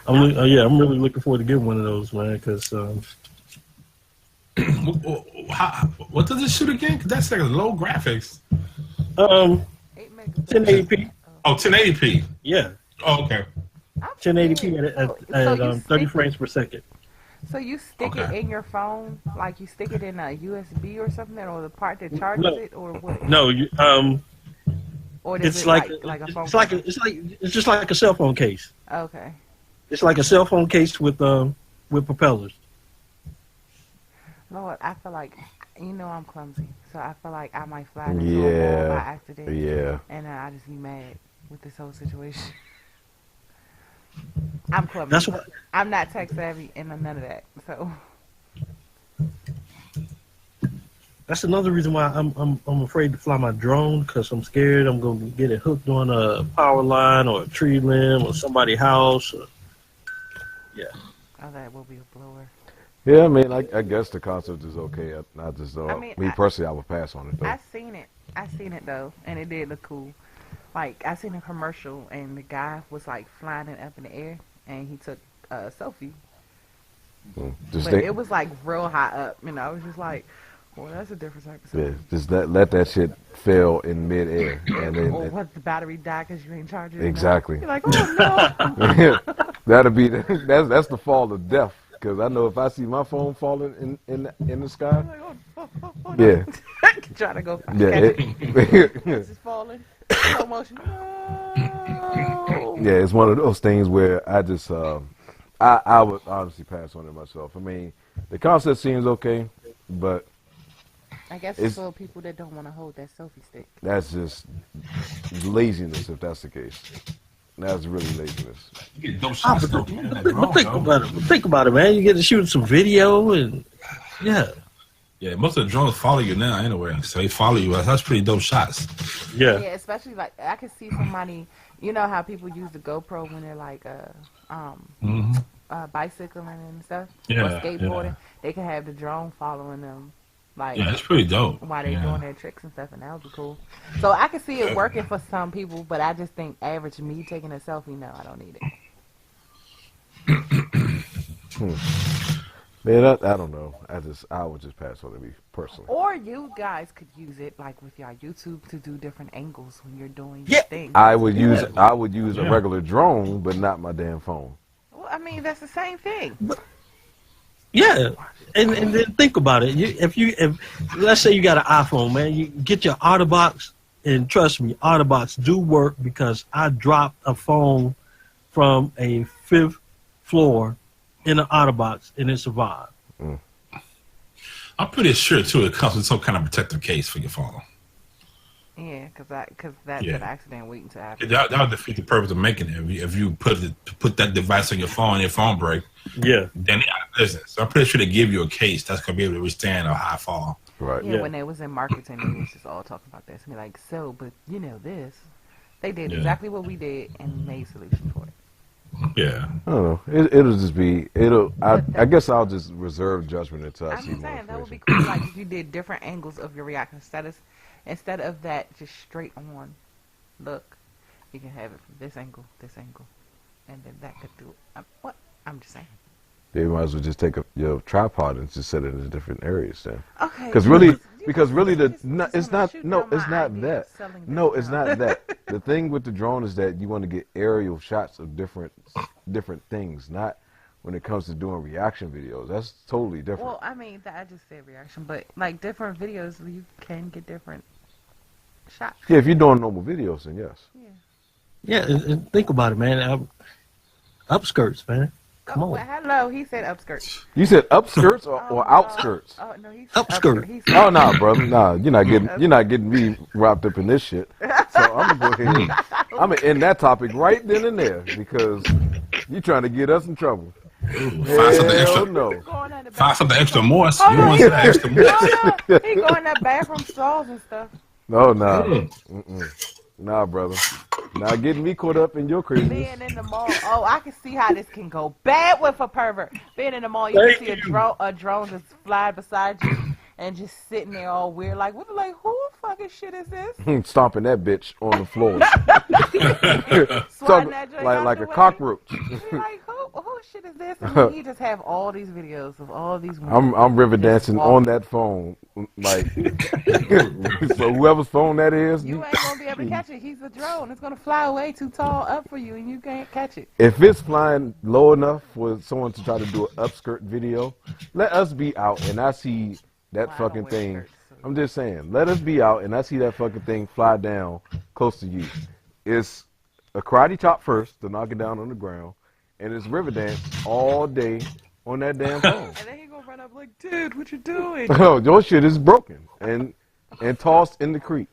I'm really looking forward to getting one of those, man, because What does it shoot again? 'Cause that's like low graphics. 8 megapixels. 1080p. Oh, 1080p. Yeah, Oh, okay. 1080p at 30 frames per second. So you stick it Okay. in your phone, like you stick it in a USB or something, or the part that charges No. it, or what? No, Or does it's it like like a phone? it's just like a cell phone case. Okay. It's like a cell phone case with propellers. Lord, I feel like, I'm clumsy, so I feel like I might fly into a Yeah. wall by accident. Yeah. And I just be mad with this whole situation. I'm clumsy. That's what. I'm not tech savvy and none of that. So That's another reason why I'm afraid to fly my drone, because I'm scared I'm gonna get it hooked on a power line or a tree limb or somebody's house. Yeah. Oh, that will be a blower. Yeah, I mean, I guess the concept is okay. I just I mean, me personally, I would pass on it though. I seen it. I seen it though, and it did look cool. Like I seen a commercial, and the guy was like flying it up in the air, and he took a selfie. Just But it was like real high up, and I was just like, well, that's a different type of yeah, selfie. just let that shit fail in midair, and then Or what, the battery die because you ain't charging it? exactly. You're like, oh no. That'll be that's the fall of death. Because I know if I see my phone falling in the sky, I'm like, oh, yeah, trying to go catch yeah, it. it, It's just falling. Slow motion. No. yeah, it's one of those things where I just I would honestly pass on it myself. I mean, the concept seems okay, but I guess it's for people that don't want to hold that selfie stick. that's just laziness if that's the case. That's really laziness. You get dope shots though. But think about it, man. You get to shoot some video, and yeah. Yeah, most of the drones follow you now anyway, so they follow you. That's pretty dope shots. Yeah. Yeah, especially like I could see somebody. You know how people use the GoPro when they're like bicycling and stuff, or skateboarding. Yeah. They can have the drone following them. Like, Yeah, it's pretty dope. while they're doing their tricks and stuff, and that would be cool. So I can see it working for some people, but I just think average me taking a selfie, no, I don't need it. Man, I don't know. I would just pass on it, me personally. Or you guys could use it like with your YouTube to do different angles when you're doing Yeah. your thing. I would use a regular drone, but not my damn phone. Well, I mean that's the same thing. Yeah, and then think about it. If let's say you got an iPhone, man, you get your OtterBox, and trust me, OtterBox do work, because I dropped a phone from a 5th floor in an OtterBox and it survived. I'm pretty sure too it comes with some kind of protective case for your phone. Yeah, because that's an accident waiting to happen. That would defeat the purpose of making it. If you put that device on your phone and your phone break, Yeah, then they out of business. So I'm pretty sure they give you a case that's gonna be able to withstand a high fall. Right. Yeah, when they was in marketing, they was just all talking about this. And be like, so, but you know this. They did exactly what we did and made solutions for it. Yeah. I don't know. It'll just be. I guess I'll just reserve judgment until I I'm see just more saying that would be information. cool. Like if you did different angles of your reaction instead of that just straight on look, you can have it from this angle, and then that could do it. What? I'm just saying. They might as well just take your tripod and just set it in different areas then. Okay. Because really, just it's wanna not. shoot No, down my it's not idea that. of selling No, this it's now. not that. The thing with the drone is that you want to get aerial shots of different things, not when it comes to doing reaction videos. That's totally different. Well, I mean, I just said reaction, but like different videos, you can get different shots. Yeah, if you're doing normal videos, then yes. yeah. And think about it, man. Upskirts, man. Come on. Well, hello, he said upskirts. You said upskirts or no. outskirts? Oh no, he said Upskirt. He said Oh no, brother, nah, you're not getting me wrapped up in this shit. So I'm gonna go ahead. I'm gonna end that topic right then and there because you're trying to get us in trouble. Find something Hell extra. no. going in the Find something extra more. You Hold on, want he some extra more? no, he going to bathroom stalls and stuff. No, nah. Nah, brother. Not getting me caught up in your craziness. Being in the mall. Oh, I can see how this can go bad with a pervert. Being in the mall, you can see a drone just fly beside you and just sitting there all weird. Like, what? Like, who fucking shit is this? Stomping that bitch on the floor. Swatting that joint out like the a way. cockroach. You're like, who shit is this? And then you just have all these videos of all these women. I'm river just dancing walking. on that phone. Like, so whoever's phone that is, You ain't gonna be able to catch it. He's a drone. It's gonna fly way too tall up for you, and you can't catch it. if it's flying low enough for someone to try to do an upskirt video, let us be out and I see that Well, I don't fucking wear thing. skirts, so- I'm just saying, let us be out and I see that fucking thing fly down close to you. It's a karate chop first to knock it down on the ground, and it's river dance all day on that damn phone. And then he gonna run up like, dude, what you doing? Oh, your shit is broken and tossed in the creek.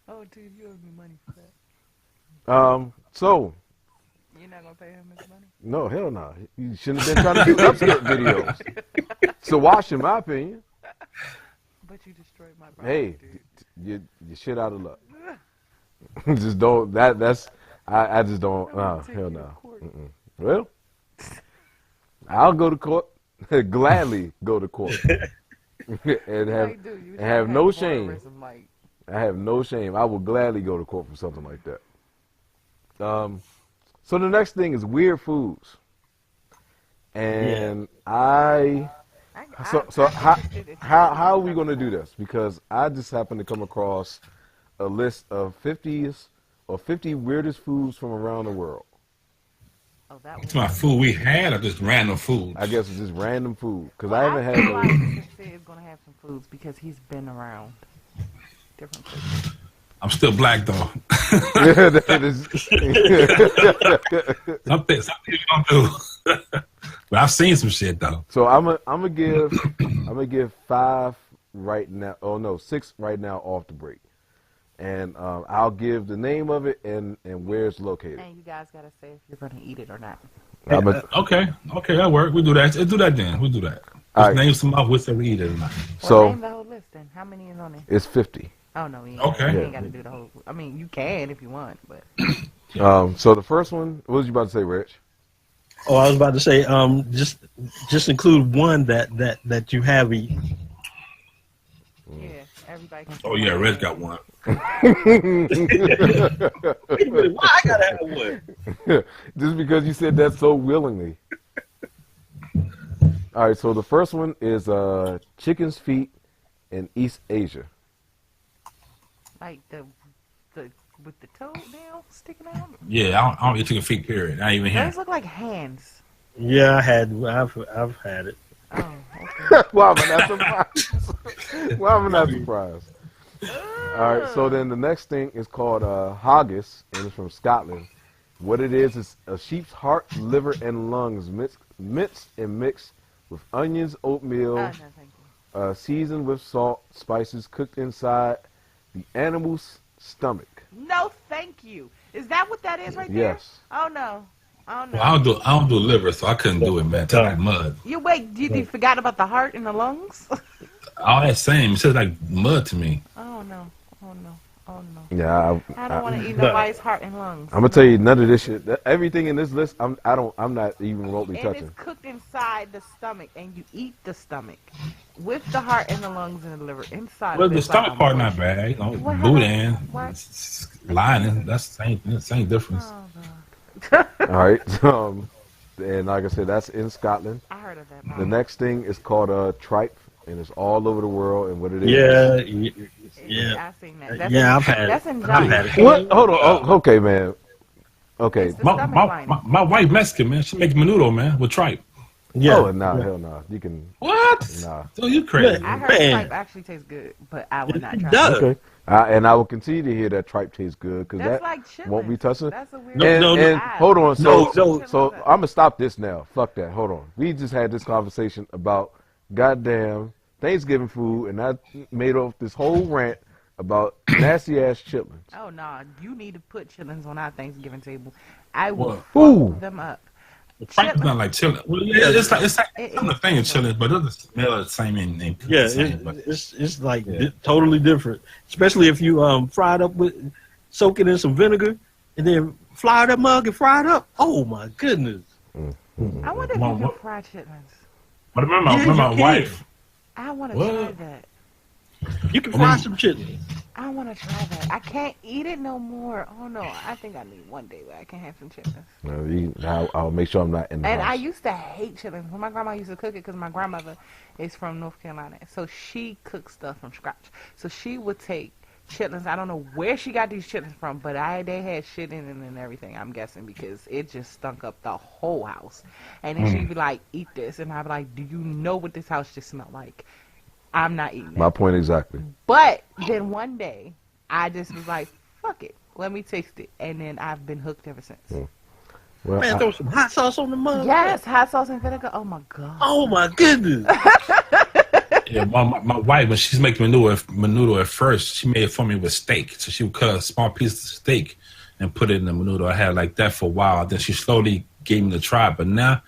Oh, dude, you owe me money for that. So You're not gonna pay him his money. no, hell no. You shouldn't have been trying to do upskirt videos. So wash, in my opinion. But you destroyed my body. Hey, dude. you shit out of luck. Just don't. That's. I just don't. Hell no. Well, I'll go to court. Gladly go to court. and have no shame. I have no shame. I will gladly go to court for something like that. So the next thing is weird foods, and So how are we going to do this? Because I just happened to come across a list of 50 weirdest foods from around the world. Oh, that was my food we had, or just random food? I guess it's just random food because I haven't had. He's gonna have some foods because he's been around different places. I'm still black though. Yeah, that is. something you don't do. But I've seen some shit though. So I'm gonna give 5 right now. Oh no, 6 right now off the break, and I'll give the name of it and where it's located. And you guys gotta say if you're gonna eat it or not. Okay, that works. We do that. Let's do that then. We do that. Just name some off whether we eat it or not. So name the whole list then. How many is on it? It's 50. Oh no, you ain't got to do the whole. I mean, you can if you want, but. So the first one, what was you about to say, Rich? Oh, I was about to say, just include one that you have eaten. Yeah, everybody can. Oh yeah, Rich got one. Wait a minute, why I gotta have one? Just because you said that so willingly. All right, so the first one is chicken's feet in East Asia. Like the with the toenail sticking out. Yeah, I don't eat chicken feet. Period. Not even here. Those look like hands. Yeah, I've had it. Oh, okay. Why am I not surprised? Why am I not surprised? All right, so then the next thing is called haggis, and it's from Scotland. What it is a sheep's heart, liver, and lungs minced and mixed with onions, oatmeal, No, thank you. Seasoned with salt, spices, cooked inside the animal's stomach. No, thank you. Is that what that is right there? Yes. Oh no. Oh no. Well, I don't do liver, so I couldn't do it, man. It's like mud. You forgot about the heart and the lungs? All that same. It tastes like mud to me. Oh no. Yeah, I don't want to eat nobody's heart and lungs. I'm gonna tell you none of this shit. Everything in this list, I'm not even remotely touching. And it's cooked inside the stomach, and you eat the stomach with the heart and the lungs and the liver inside. Well, the stomach part not bad. You know, boudin, lining. That's the same difference. Oh, God. All right, and like I said, that's in Scotland. I heard of that. The next thing is called tripe, and it's all over the world. And what it is? Yeah. I've seen that. I've had it. That's in I've had it. What? Hold on. Oh, okay, man. Okay. My wife Mexican, man. She make menudo, man, with tripe. Yeah. Oh, nah, hell no. You can. What? Nah. So you crazy? I heard tripe actually tastes good, but I would not try it. Okay. And I will continue to hear that tripe tastes good because that like won't be touching. That's a weird. And hold on. So No. I'm gonna stop this now. Fuck that. Hold on. We just had this conversation about goddamn Thanksgiving food, and I made off this whole rant about nasty ass chitlins. Oh no, you need to put chitlins on our Thanksgiving table. I will Ooh. fuck them up. Tripe's not like chili. Well, yeah, it's like I'm the thing in chili, but it doesn't smell the same in Yeah, same, it's like totally different. Especially if you fry it up soak it in some vinegar, and then fry that mug and fry it up. Oh my goodness! I wonder if you can fry chitlins. But remember my wife. I want to try that. You can fry some chitlins. I want to try that. I can't eat it no more. Oh no, I think I need one day where I can have some chitlins. I'll make sure I'm not in the And house. I used to hate chitlins. When my grandma used to cook it, because my grandmother is from North Carolina, so she cooks stuff from scratch. So she would take chitlins. I don't know where she got these chitlins from, but they had shit in it and everything, I'm guessing, because it just stunk up the whole house. And then she'd be like, eat this. And I'd be like, do you know what this house just smelled like? I'm not eating it. My point exactly. But then one day, I just was like, fuck it. Let me taste it. And then I've been hooked ever since. Well, Man, throw some hot sauce on the mug. Yes, hot sauce and vinegar. Oh, my God. Oh my goodness! Yeah, my wife, when she's making menudo at first, she made it for me with steak. So she would cut a small piece of steak and put it in the menudo. I had like that for a while. Then she slowly gave me the tribe, but now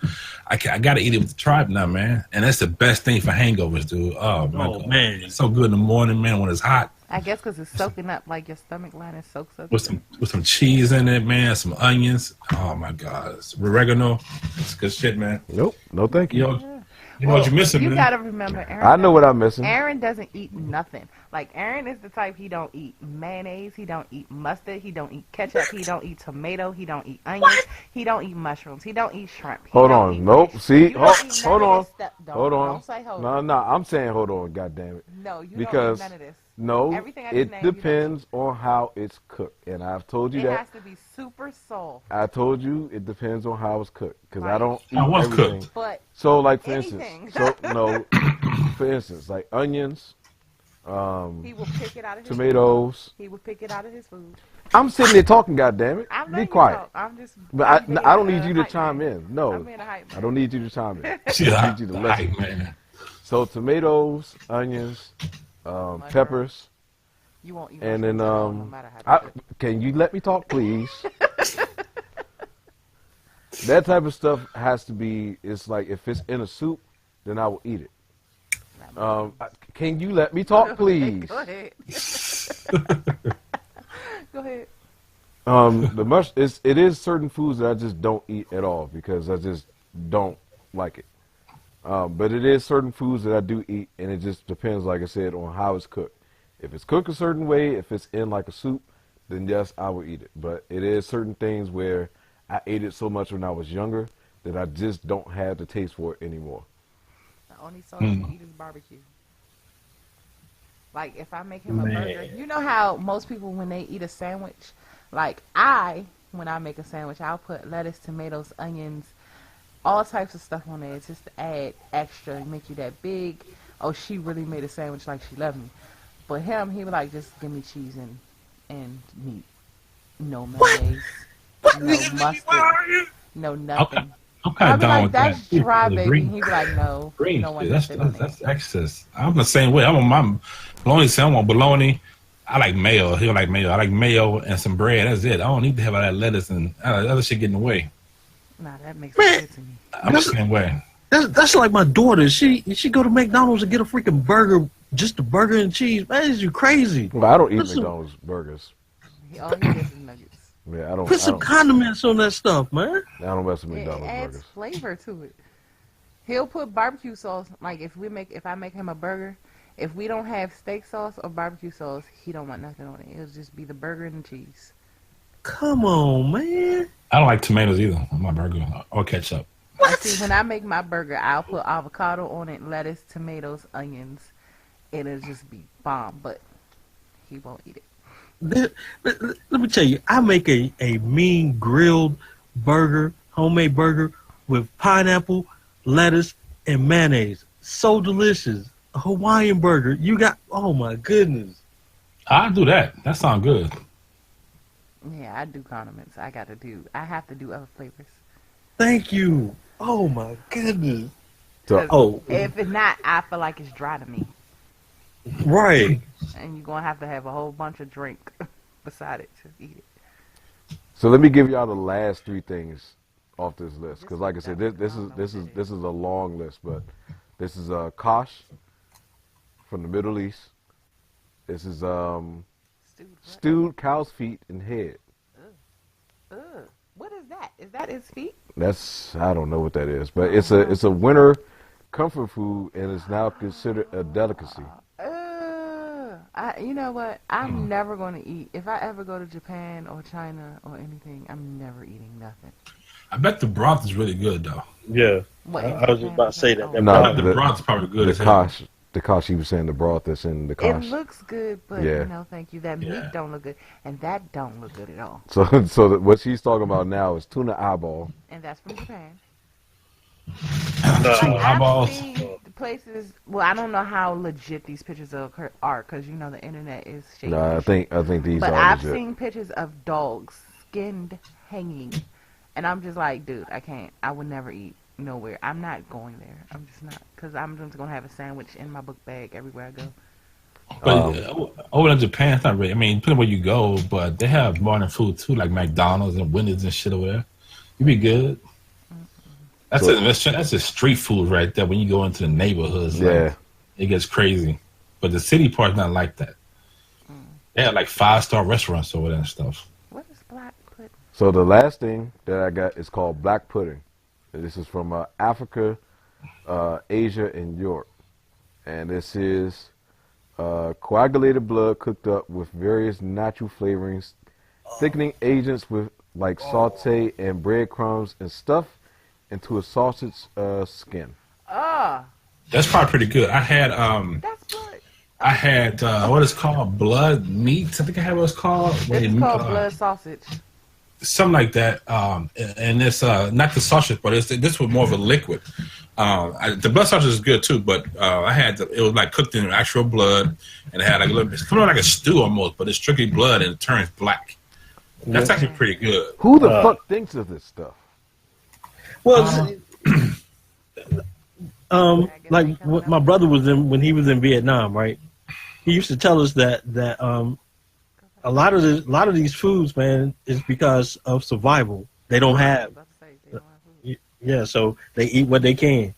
I got to eat it with the tribe now, man. And that's the best thing for hangovers, dude. Oh, my God. Man, It's so good in the morning, man, when it's hot. I guess because it's soaking up, like your stomach line soaks up. With some cheese in it, man, some onions. Oh, my God. It's oregano. It's good shit, man. Nope. No, thank you. You know what you're missing, You man. gotta remember, Aaron. I know what I'm missing. Aaron doesn't eat nothing. Like Aaron is the type, he don't eat mayonnaise, he don't eat mustard, he don't eat ketchup, he don't eat tomato, he don't eat onions, he don't eat mushrooms, he don't eat shrimp. Hold on. Nope. See? Hold on. Hold on. Don't say hold on. No, I'm saying hold on. God damn it. No, you Because don't eat none of this. no, Everything I just it named, you don't depends on how it's cooked, and I've told you It that. has to be super soft. I told you it depends on how it's cooked because I Right. don't eat How was everything. cooked? But So, like for anything. instance, for instance, like onions, he will pick it out of his tomatoes. food. He will pick it out of his food. I'm sitting there talking. God damn it! I'm Be letting you quiet. talk. I'm just. But I'm being I don't a need you to hype chime man. in. No, I'm being a hype man. I don't need you to chime in. Shit, I need you to listen. man. So tomatoes, onions, peppers, You won't eat and then mushrooms no matter how good. can you let me talk, please? That type of stuff has to be. It's like if it's in a soup, then I will eat it. Can you let me talk, please? Go ahead. Go ahead. It is certain foods that I just don't eat at all because I just don't like it. But it is certain foods that I do eat, and it just depends, like I said, on how it's cooked. If it's cooked a certain way, if it's in like a soup, then yes, I will eat it. But it is certain things where I ate it so much when I was younger that I just don't have the taste for it anymore. The only sauce you eat is barbecue. Like if I make him a burger, you know how most people when they eat a sandwich, like when I make a sandwich, I'll put lettuce, tomatoes, onions, all types of stuff on there just to add extra and make you that big. Oh, she really made a sandwich like she loved me. But him, he would like just give me cheese and meat. No mayonnaise, no mustard, no nothing. I'm kind of down with that's that. dry, baby. Green- He'd be like, no, Green, no one that's excess. I'm the same way. I'm on my bologna sandwich. I want bologna. I like mayo. He don't like mayo. I like mayo and some bread. That's it. I don't need to have all that lettuce and other shit getting in the way. Nah, that makes it good to me. I'm the same way. that's like my daughter. She go to McDonald's and get a freaking burger, just a burger and cheese. Man, is you crazy? Well, I don't eat Listen. McDonald's burgers. All he gets is nuggets. Yeah, I don't. Put some condiments on that stuff, man. I don't mess with It McDonald's adds burgers. flavor to it. He'll put barbecue sauce. Like if I make him a burger, if we don't have steak sauce or barbecue sauce, he don't want nothing on it. It'll just be the burger and the cheese. Come on, man. I don't like tomatoes either on my burger or ketchup. What? See, when I make my burger, I'll put avocado on it, lettuce, tomatoes, onions. It'll just be bomb, but he won't eat it. Let me tell you, I make a mean grilled burger, homemade burger with pineapple, lettuce, and mayonnaise. So delicious. A Hawaiian burger. You got, oh my goodness. I'll do that. That sounds good. Yeah, I do condiments. I have to do other flavors. Thank you. Oh my goodness. So, If it's not, I feel like it's dry to me. Right. And you're going to have a whole bunch of drink beside it to eat it. So let me give y'all the last three things off this list, because like I said, this is a long list, but this is kosh from the Middle East. This is stewed cow's feet and head. Ugh. What is that? Is that his feet? I don't know what that is, but it's a winter comfort food, and it's now considered a delicacy. You know what? I'm never going to eat. If I ever go to Japan or China or anything, I'm never eating nothing. I bet the broth is really good though. Yeah. What, I was just about to say that. Oh. No, The broth is probably good. The kosh, he was saying the broth that's in the kosh. It looks good, but Yeah. no, thank you. That meat don't look good, and that don't look good at all. So what she's talking about now is tuna eyeball. And that's from Japan. No. Eyeballs. I've seen the places. Well, I don't know how legit these pictures are, because you know the internet is shaky. No, I think these But are I've legit. seen pictures of dogs skinned, hanging, and I'm just like, dude, I can't. I would never eat nowhere. I'm not going there. I'm just not, because I'm just gonna have a sandwich in my book bag everywhere I go. But over in Japan, it's not really. I mean, depending where you go, but they have modern food too, like McDonald's and Wendy's and shit over there. You be good. That's a street food right there. When you go into the neighborhoods, Yeah. like, it gets crazy. But the city part's not like that. They have like 5-star restaurants over there and stuff. What is black pudding? So the last thing that I got is called black pudding. This is from Africa, Asia, and Europe. And this is coagulated blood cooked up with various natural flavorings, thickening agents with like saute and breadcrumbs and stuffed into a sausage skin. That's probably pretty good. I had That's good. I had what is called blood meat. I think I had what it's called. It's called blood sausage. Something like that. And it's not the sausage, but this was more of a liquid. The blood sausage is good too, but I had it was like cooked in actual blood, and it had like a little. It's kind of like a stew almost, but it's strictly blood and it turns black. That's actually pretty good. Who the fuck thinks of this stuff? Well, like my brother was in when he was in Vietnam, right? He used to tell us that a lot of these foods, man, is because of survival. They don't have, so they eat what they can.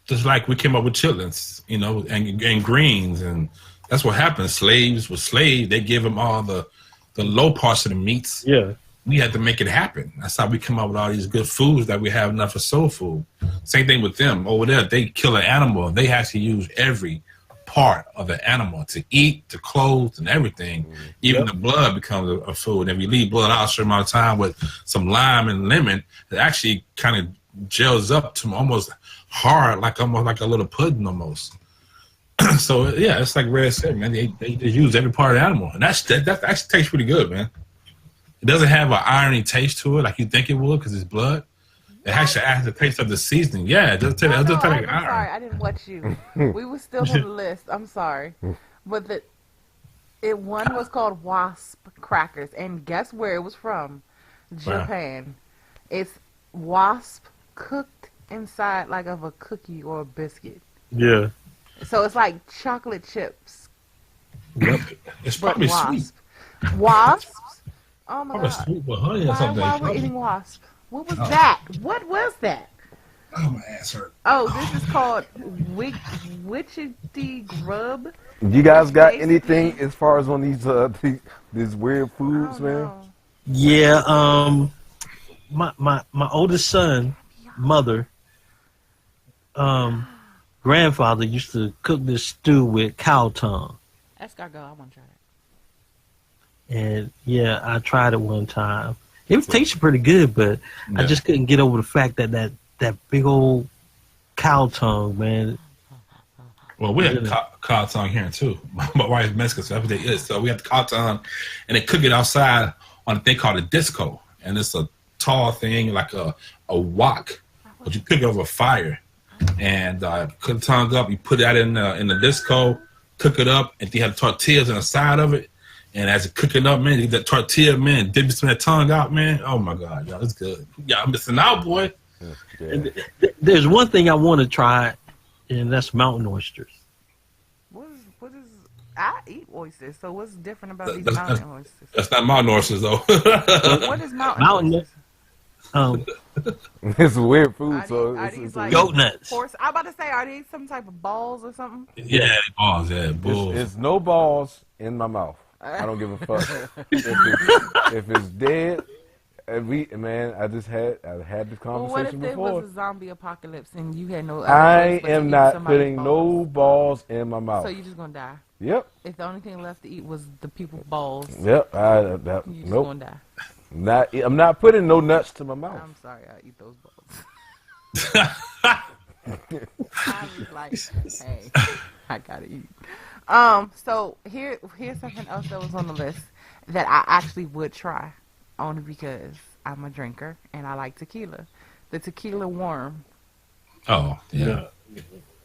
Just like we came up with chitlins, and greens, and that's what happened. Slaves were slaves. They give them all the low parts of the meats. Yeah. We had to make it happen. That's how we come up with all these good foods that we have enough of soul food. Same thing with them. Over there, they kill an animal. They actually use every part of the animal to eat, to clothe, and everything. Even the blood becomes a food. And if you leave blood out a certain amount of time with some lime and lemon, it actually kind of gels up to almost hard, almost like a little pudding almost. So, yeah, it's like Red said, man. They use every part of the animal. And that actually tastes pretty good, man. It doesn't have an irony taste to it like you think it would because it's blood. It actually has the taste of the seasoning. Yeah, it does taste like I'm iron. sorry, I didn't watch you. We were still on the list. I'm sorry. But one was called wasp crackers. And guess where it was from? Japan. Wow. It's wasp cooked inside like of a cookie or a biscuit. Yeah. So it's like chocolate chips. Yep. It's probably sweet. Wasps? Oh my probably God. Sweet with honey or something. Why we're eating wasp? What was that? What was that? Oh, my ass hurt. Oh, this is called witchetty grub. You guys got anything as far as on these weird foods, man? Yeah, my oldest son, mother, grandfather used to cook this stew with cow tongue. That's gotta go. I want to try that. And yeah, I tried it one time. It tasted pretty good, but I just couldn't get over the fact that big old cow tongue, man. Well, we have cow tongue here too. My wife's Mexican, so everything is. So we have the cow tongue, and they cook it outside on a thing called a disco, and it's a tall thing like a wok, but you cook it over fire, and cook the tongue up. You put that in the disco, cook it up, and you have tortillas on the side of it. And as it's cooking up, man, you get that tortilla, man, dip some of that tongue out, man. Oh my God, y'all, it's good. Y'all missing out, boy. Yeah. There's one thing I want to try, and that's mountain oysters. What is? I eat oysters, so what's different about these mountain oysters? That's not mountain oysters, though. What is mountain oysters? It's weird food, it's like goat nuts. I'm about to say, are these some type of balls or something? Yeah, balls, yeah, bulls. It's no balls in my mouth. I don't give a fuck if it's dead. I've had this conversation Well, what if there before. was a zombie apocalypse and you had no? I am not putting no balls in my mouth. So you're just gonna die. Yep. If the only thing left to eat was the people's balls. Yep. You're just gonna die. I'm not putting no nuts to my mouth. I'm sorry, I eat those balls. I was like, hey, I gotta eat. So here's something else that was on the list that I actually would try, only because I'm a drinker and I like tequila. The tequila worm. Oh, yeah.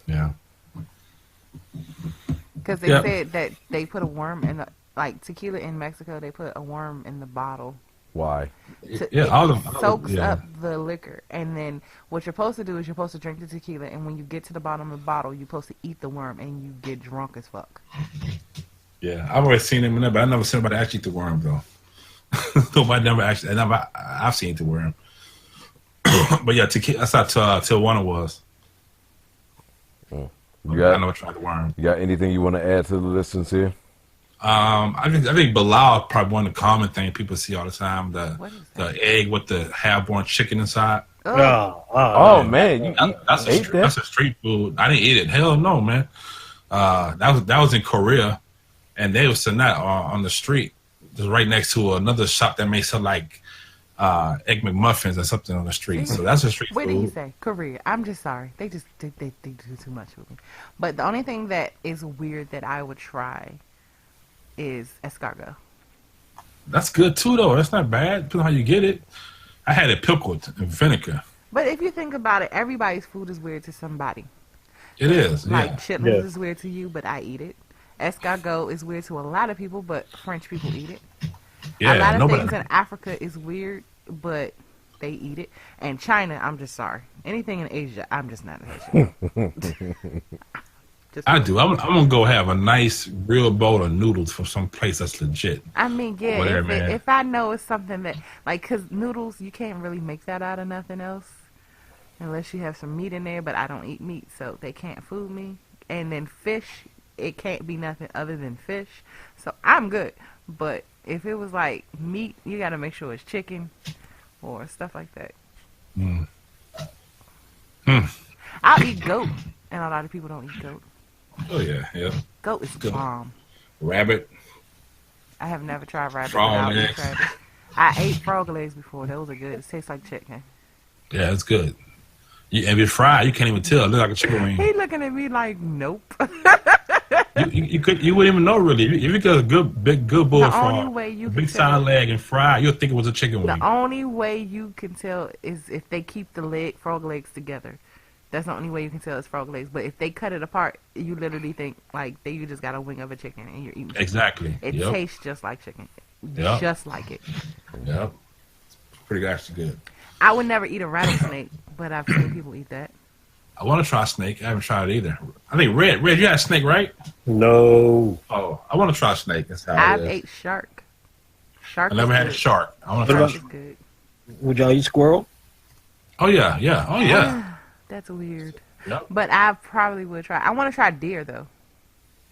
Yeah. Because they said that they put a worm in tequila in Mexico, they put a worm in the bottle. Why? Soaks up the liquor, and then what you're supposed to do is you're supposed to drink the tequila, and when you get to the bottom of the bottle, you're supposed to eat the worm, and you get drunk as fuck. Yeah, I've always seen them in there, but I've never seen anybody actually eat the worm though. Nobody never actually. I've seen the worm. But yeah, that's how Tijuana was. You I never tried the worm. You got anything you want to add to the listeners here? I think Bilal is probably one of the common things people see all the time. What is that? The egg with the half-born chicken inside. Oh man, you ate that? That's a street food. I didn't eat it. Hell no, man. That was in Korea, and they was selling that on the street, just right next to another shop that makes like egg McMuffins or something on the street. So that's a street What food. did he say? Korea. I'm just sorry. They do too much with me. But the only thing that is weird that I would try is escargot. That's good too, though. That's not bad. Depending on how you get it. I had it pickled in vinegar. But if you think about it, everybody's food is weird to somebody. It is. Like Yeah. chitlins is weird to you, but I eat it. Escargot is weird to a lot of people, but French people eat it. Yeah. A lot of Nobody. things in Africa is weird, but they eat it. And China, I'm just sorry. Anything in Asia, I'm just not Asian. I do. I'm gonna go have a nice real bowl of noodles from some place that's legit. I mean, yeah, Whatever, man. if I know it's something that, like, because noodles, you can't really make that out of nothing else unless you have some meat in there, but I don't eat meat, so they can't fool me. And then fish, it can't be nothing other than fish, so I'm good. But if it was like meat, you got to make sure it's chicken or stuff like that. I'll eat goat, and a lot of people don't eat goat. Oh yeah. Goat is Goat. bomb. Rabbit. I have never tried rabbit. Frog but I'll eat legs. rabbit. I ate frog legs before. Those are good. It tastes like chicken. Yeah, it's good. And if it's fried, you can't even tell. It looks like a chicken wing. He looking at me like, nope. You wouldn't even know really. If you get a good bull The frog, only way you a can big tell- side leg and fried, you'll think it was a chicken wing. The only way you can tell is if they keep the frog legs together. That's the only way you can tell it's frog legs. But if they cut it apart, you literally think like you just got a wing of a chicken and you're eating chicken. Exactly. It Yep. tastes just like chicken. Yep. Just like it. Yep. It's pretty actually good. I would never eat a rattlesnake, but I've seen people eat that. I want to try snake. I haven't tried it either. I think Red, you had a snake, right? No. Oh, I want to try snake. That's how I've it is. ate shark. Shark I never is had a good. shark. I want to What try. Shark is good. Would y'all eat squirrel? Oh yeah. Oh yeah. That's weird. Yep. But I probably would try. I want to try deer though.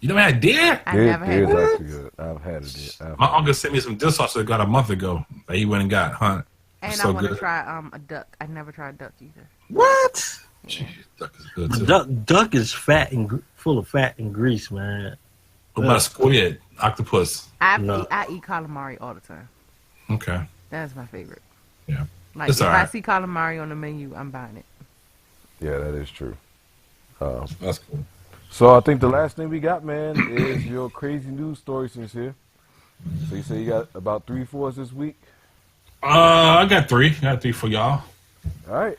You never had deer? I never had Deer's deer. actually good. I've had it. My uncle sent me some deer sausage that got a month ago that he went and got. Hunt. And So I want to good. try a duck. I never tried duck either. What? Jeez, duck is good too. Duck is fat and full of fat and grease, man. What about squid? Octopus? I No. eat calamari all the time. Okay. That's my favorite. Yeah. Like It's if I alright. see calamari on the menu, I'm buying it. Yeah, that is true. That's cool. So I think the last thing we got, man, is your crazy news story, Sincere. So you say you got about 3 for us this week. I got three. For y'all. All right.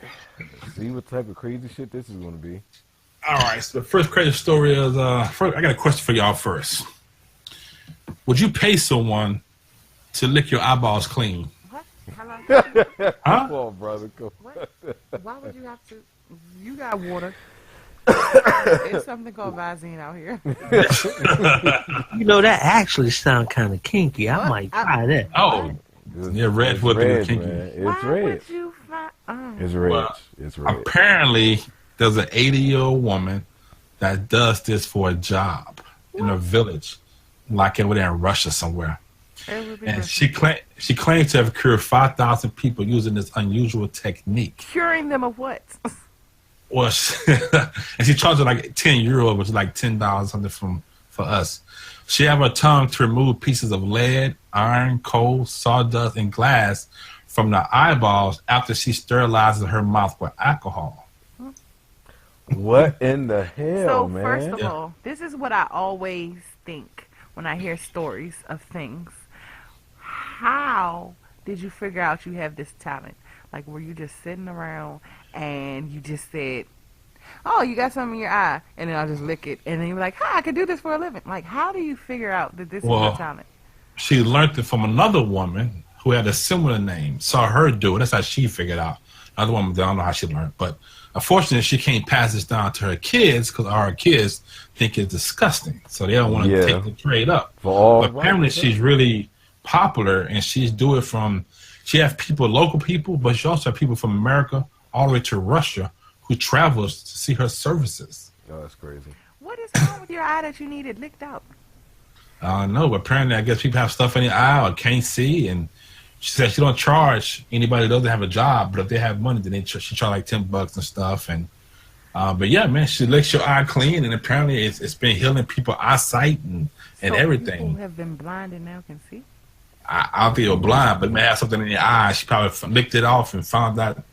Let's see what type of crazy shit this is going to be. All right. So the first crazy story is first, I got a question for y'all first. Would you pay someone to lick your eyeballs clean? What? Hello? Huh? Come on, brother. Come on. What? Why would you have to? You got water. It's something called Visine out here. You know, that actually sounds kind of kinky. I What? might try that. Oh, yeah, red It's foot red, kinky. man. It's Why red. would you find? It's red. Well, It's red. apparently there's an 80-year-old woman that does this for a job in a village, like over there in Russia somewhere. It would be And different. she claims to have cured 5,000 people using this unusual technique. Curing them of what? Well, and she charges like €10, which is like $10 something for us. She have her tongue to remove pieces of lead, iron, coal, sawdust, and glass from the eyeballs after she sterilizes her mouth with alcohol. What in the hell, So man? first of Yeah. all, this is what I always think when I hear stories of things. How did you figure out you have this talent? Like, were you just sitting around and you just said, "Oh, you got something in your eye," and then I'll just lick it, and then you're like, "Hi, I can do this for a living." Like, how do you figure out that this is Well, your talent? She learned it from another woman who had a similar name. Saw her do it. That's how she figured out. Another woman, I don't know how she learned, but unfortunately, she can't pass this down to her kids because our kids think it's disgusting, so they don't want to Yeah. take the trade up. For all But apparently, she's really popular, and she's doing it from She have people, local people, but she also have people from America all the way to Russia who travels to see her services. Oh, that's crazy. What is wrong with your eye that you needed licked out? No, but apparently I guess people have stuff in the eye or can't see, and she said she don't charge anybody that doesn't have a job, but if they have money, then she charge like $10 and stuff. And but yeah, man, she licks your eye clean, and apparently it's been healing people's eyesight and everything. People have been blind and now can see. I don't think you're blind, but may have something in your eye. She probably licked it off and found out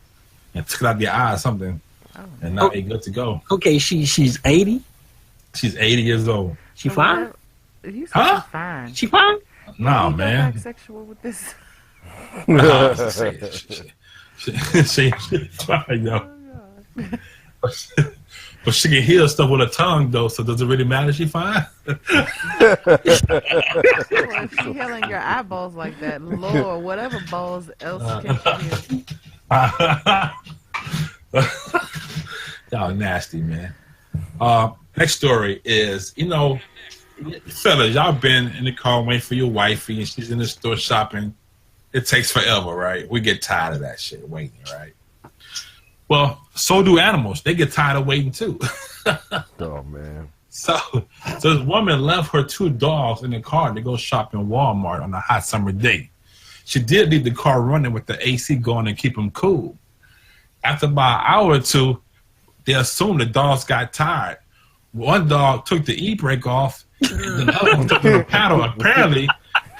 and took it out of your eye or something, and now you're good to go. Okay, she's 80. She's 80 years old. She fine? You said Huh? she's fine. She fine? No, You man. go back sexual with this. She's fine, yo. But she can heal stuff with her tongue, though. So does it really matter? She fine? Well, if she healing your eyeballs like that, Lord, whatever balls else can she heal? Y'all nasty, man. Next story is, fellas, y'all been in the car waiting for your wifey and she's in the store shopping. It takes forever, right? We get tired of that shit, waiting, right? Well, so do animals. They get tired of waiting too. Oh, man. So this woman left her 2 dogs in the car to go shop in Walmart on a hot summer day. She did leave the car running with the AC going to keep them cool. After about an hour or two, they assumed the dogs got tired. One dog took the e-brake off, and the other one took the paddle, apparently,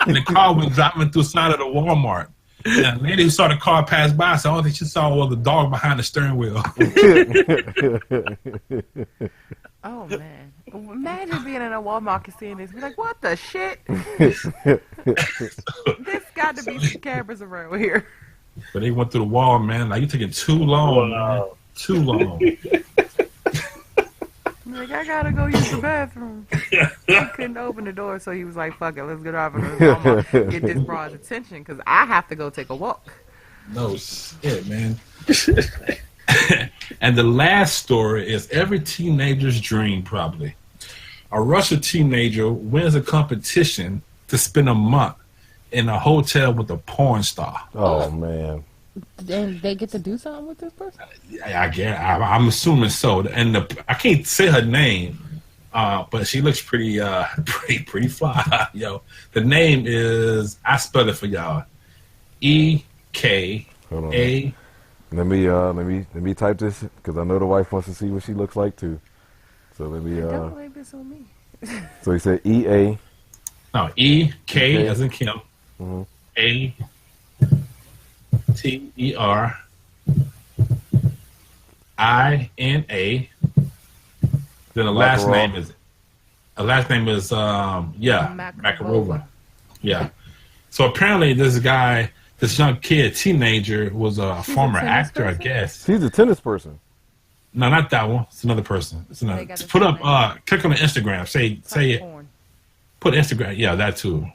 and the car went driving through the side of the Walmart. And the lady who saw the car pass by, so the only thing she saw was the dog behind the steering wheel. Oh, man. Imagine being in a Walmart and seeing this. Be like, what the shit? There's got to be some cameras around here. But they went through the wall, man. Like, you taking too long, man. Too long. Like, I gotta go use the bathroom. He couldn't open the door, so he was like, fuck it, let's get over to Walmart, get this broad's attention, because I have to go take a walk. No shit, man. And the last story is every teenager's dream, probably. A Russian teenager wins a competition to spend a month in a hotel with a porn star. Oh, man. And they get to do something with this person? I guess I'm assuming so. And I can't say her name, but she looks pretty fly. Yo, the name is, I spell it for y'all, EKA. Hold on. Let me type this because I know the wife wants to see what she looks like too. So let me. Don't blame this on me. So he said EA. No, EK as in Kim. Mm-hmm. ATERINA. Then the last name is Makarova. Yeah. So apparently this young kid, teenager, was a former actor, person? I guess. He's a tennis person. No, not that one. It's another person. It's another. Put up. Click on the Instagram. Say it. Porn. Put Instagram. Yeah, that too.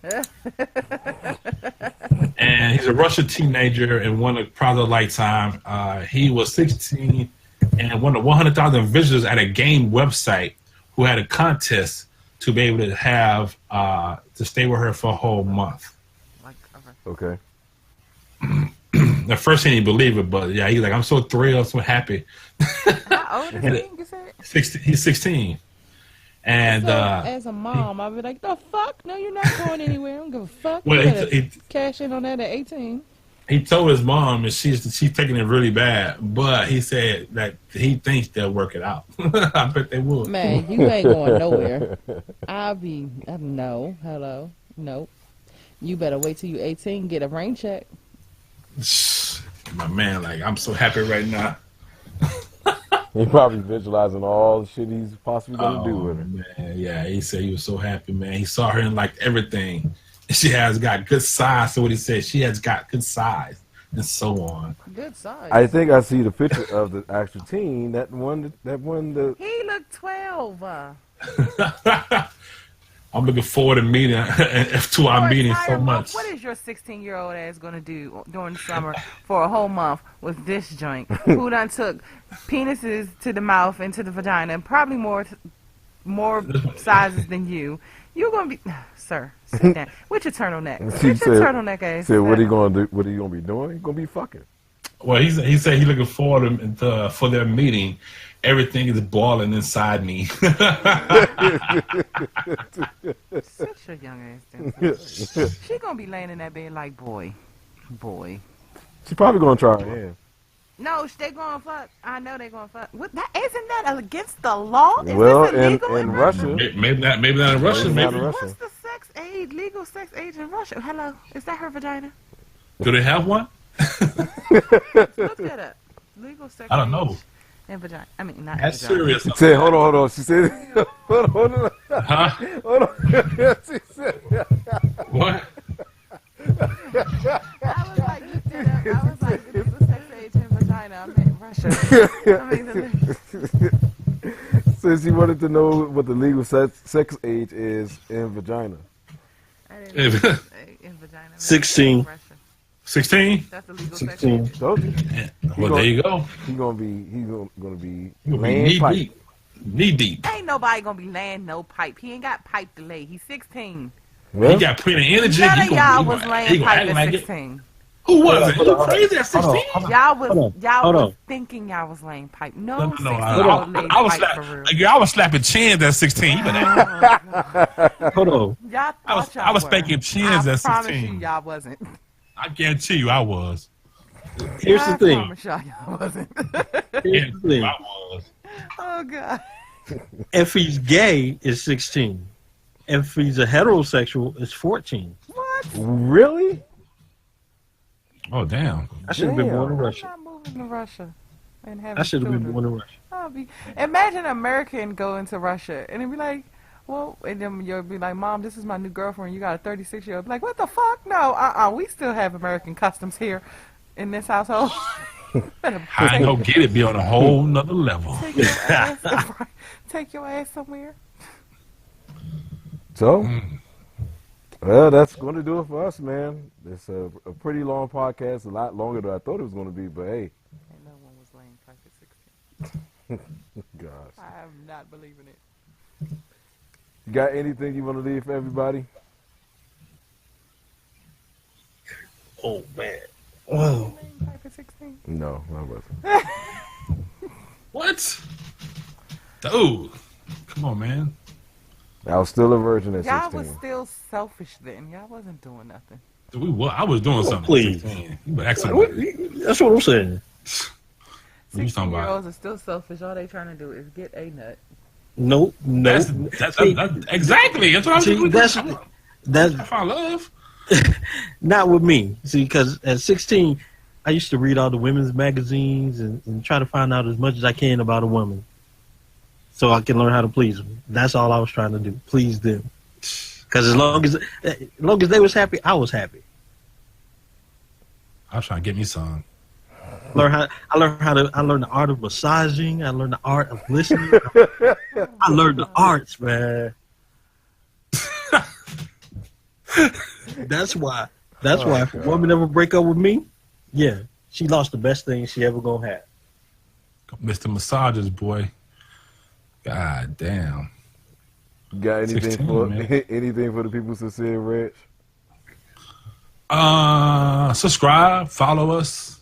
And he's a Russian teenager and won a prize of a lifetime. He was 16 and won 100,000 visitors at a game website who had a contest to be able to have to stay with her for a whole month. Okay. The first thing he believed it, but yeah, he's like, I'm so thrilled, so happy. How old is he? You said? He's 16. And so, as a mom, I'd be like, the fuck? No, you're not going anywhere. I don't give a fuck. Well, he cash in on that at 18. He told his mom, and she's taking it really bad. But he said that he thinks they'll work it out. I bet they will. Man, you ain't going nowhere. No, hello, nope. You better wait till you 18, get a rain check. My man, like, I'm so happy right now. He probably visualizing all the shit he's possibly gonna do with her. Man, yeah, he said he was so happy, man. He saw her in like everything. She has got good size. So what he said, she has got good size, and so on. Good size. I think I see the picture of the actual teen. That one. He looked 12. I'm looking forward to meeting to our meeting so much. What is your 16-year-old ass gonna do during the summer for a whole month with this joint? Who done took penises to the mouth and to the vagina, and probably more sizes than you? You're gonna be, sir. Sit down. With your turtleneck. She With your turtleneck ass. said, what are you going to do? What are you going to be doing? He's going to be fucking. Well, he said he's looking forward for their meeting. Everything is boiling inside me. Sit your young ass down. She gonna be laying in that bed like, boy. She's probably going to try her hand. No, they gonna fuck. I know they gonna fuck. What? That isn't that against the law? Is Well, this illegal in Russia. Maybe not in Russia. Maybe not in Russia. What's the sex age? Legal sex age in Russia? Hello, is that her vagina? Do they have one? Look that up. Legal sex. I don't know. age and vagina. I mean, not That's vagina. serious. She said, hold on. She said, hold on. Huh? Hold on. She said, What? I was like, look that up. I was like, the legal sex age and vagina. I meant Russia. I mean, since she wanted to know what the legal sex age is in vagina. I didn't know in vagina. 16. Russia. 16? That's the legal 16. sex age. Told you. Yeah. Well, there you go. He's gonna be Knee laying pipe. deep. Knee deep. Ain't nobody gonna be laying no pipe. He ain't got pipe to lay. He's 16. Well, He got plenty of energy. None He of gonna- y'all he was gonna- he laying gonna pipe act at like it. 16. Who was it? Hold You on. crazy at 16? Y'all was Hold y'all on. was thinking y'all was laying pipe. No, No, 16-year-old laid I was pipe for real. I was slapping chins at 16. You better- Hold on. Y'all I was thought y'all were. spanking chins I at promise 16. you, y'all wasn't. I guarantee you, I was. Here's the thing. I promise y'all wasn't. Here's the thing. I was. Oh God. If he's gay, it's 16. If he's a heterosexual, it's 14. What? really? Oh damn. I should have been born in I'm Russia. not moving to Russia and having I should have been children. born in Russia. Imagine an American going to Russia and it'd be like, well, and then you'll be like, Mom, this is my new girlfriend. You got a 36-year-old. Like, what the fuck? No, we still have American customs here in this household. I ain't gonna get it. Be on a whole nother level. Take your ass somewhere. So, well, that's going to do it for us, man. It's a pretty long podcast, a lot longer than I thought it was going to be, but hey. And no one was laying pipe at 16. Gosh. I am not believing it. You got anything you want to leave for everybody? Oh, man. Oh. Laying pipe at 16? No, I wasn't. What? Dude, come on, man. I was still a virgin at Y'all 16. was still selfish then. Y'all wasn't doing nothing. I was doing something. please. 16. You better ask What- somebody. That's what I'm saying. What you talking about? 16-year-olds are still selfish. All they trying to do is get a nut. Nope. That's exactly. That's what I was See, doing. that's I found love. not with me. See, because at 16, I used to read all the women's magazines and try to find out as much as I can about a woman, so I can learn how to please them. That's all I was trying to do, please them. Because as long as they was happy, I was happy. I was trying to get me some. I learned the art of massaging. I learned the art of listening. I learned the arts, man. That's why if a woman ever break up with me, yeah, she lost the best thing she ever gonna have. Mr. Massages, boy. God damn. You got anything 16, for man. anything for the people sincere, Reg? Subscribe, follow us,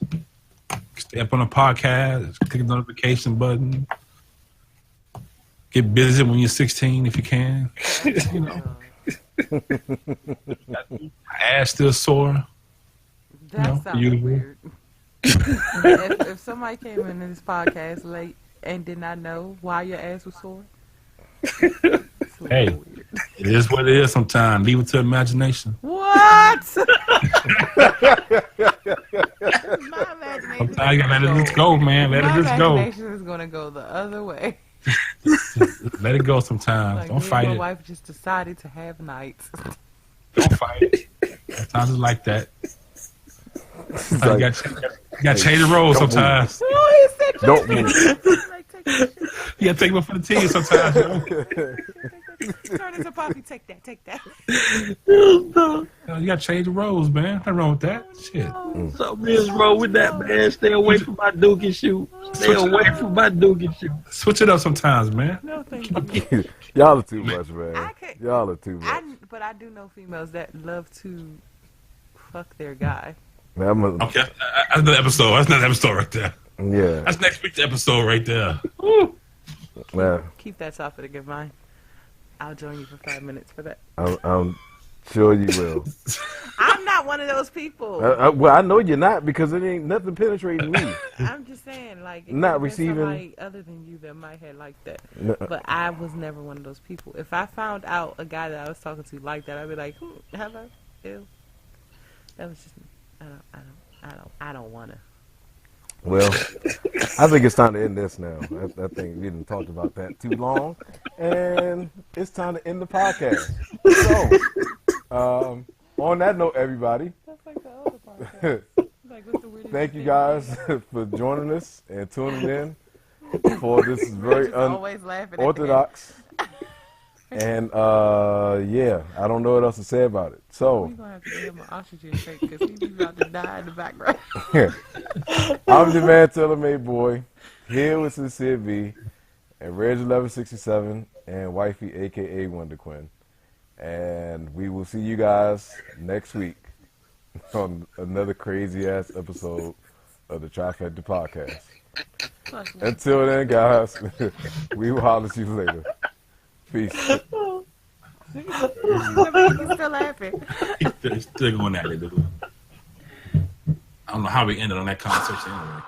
stay up on the podcast, click the notification button. Get busy when you're 16 if you can. You know, ass still sore. That No, sounds you- weird. if somebody came into this podcast late and did not know why your ass was sore, it's a little Hey. weird. It is what it is sometimes. Leave it to imagination. What? My imagination. Sometimes you gotta let it just go, man. Let My it just go. imagination is gonna go the other way. Let it go sometimes. Like Don't me and fight my it. wife just decided to have nights. Don't fight it. Sometimes it's like that. You got to change the roles sometimes. Oh, he said Don't take move. it. Like, take that shit. You got to take one for the team sometimes. You know? Turn into Poppy. Take that. No. You gotta change the roles, man. Nothing wrong with that. Shit. Something is wrong with that, man. Stay away from my Duke and shoot. Stay away from my Duke and shoot. Switch it up sometimes, man. No, thank you. Y'all are too much, man. I could- Y'all are too much. But I do know females that love to fuck their guy. Man, Okay, that's another episode. That's another episode right there. yeah, That's next week's episode right there. Woo. man. Keep that topic in mind. I'll join you for 5 minutes for that. I'm sure you will. I'm not one of those people. Well, I know you're not because it ain't nothing penetrating me. I'm just saying, like, it Not could've been receiving- somebody other than you that might have liked that. No. But I was never one of those people. If I found out a guy that I was talking to like that, I'd be like, hello, ew. That was just me. I don't wanna. Well, I think it's time to end this now. I think we didn't talk about that too long, and it's time to end the podcast. So, on that note, everybody, That's like the other podcast. Like, what's the weirdest thank you thing? guys for joining us and tuning in for this very Just always laughing at the unorthodox. And yeah, I don't know what else to say about it. So. We're gonna have to give him an oxygen tank because he's about to die in the background. I'm your man, Taylor Made Boy, here with CincereB and Reg 1167 and Wifey, aka Wonder Quinn. And we will see you guys next week on another crazy ass episode of the Trifecta podcast. Until then, guys, we will holler at you later. Peace. He's still laughing. He's still going at it, dude. I don't know how we ended on that conversation anyway.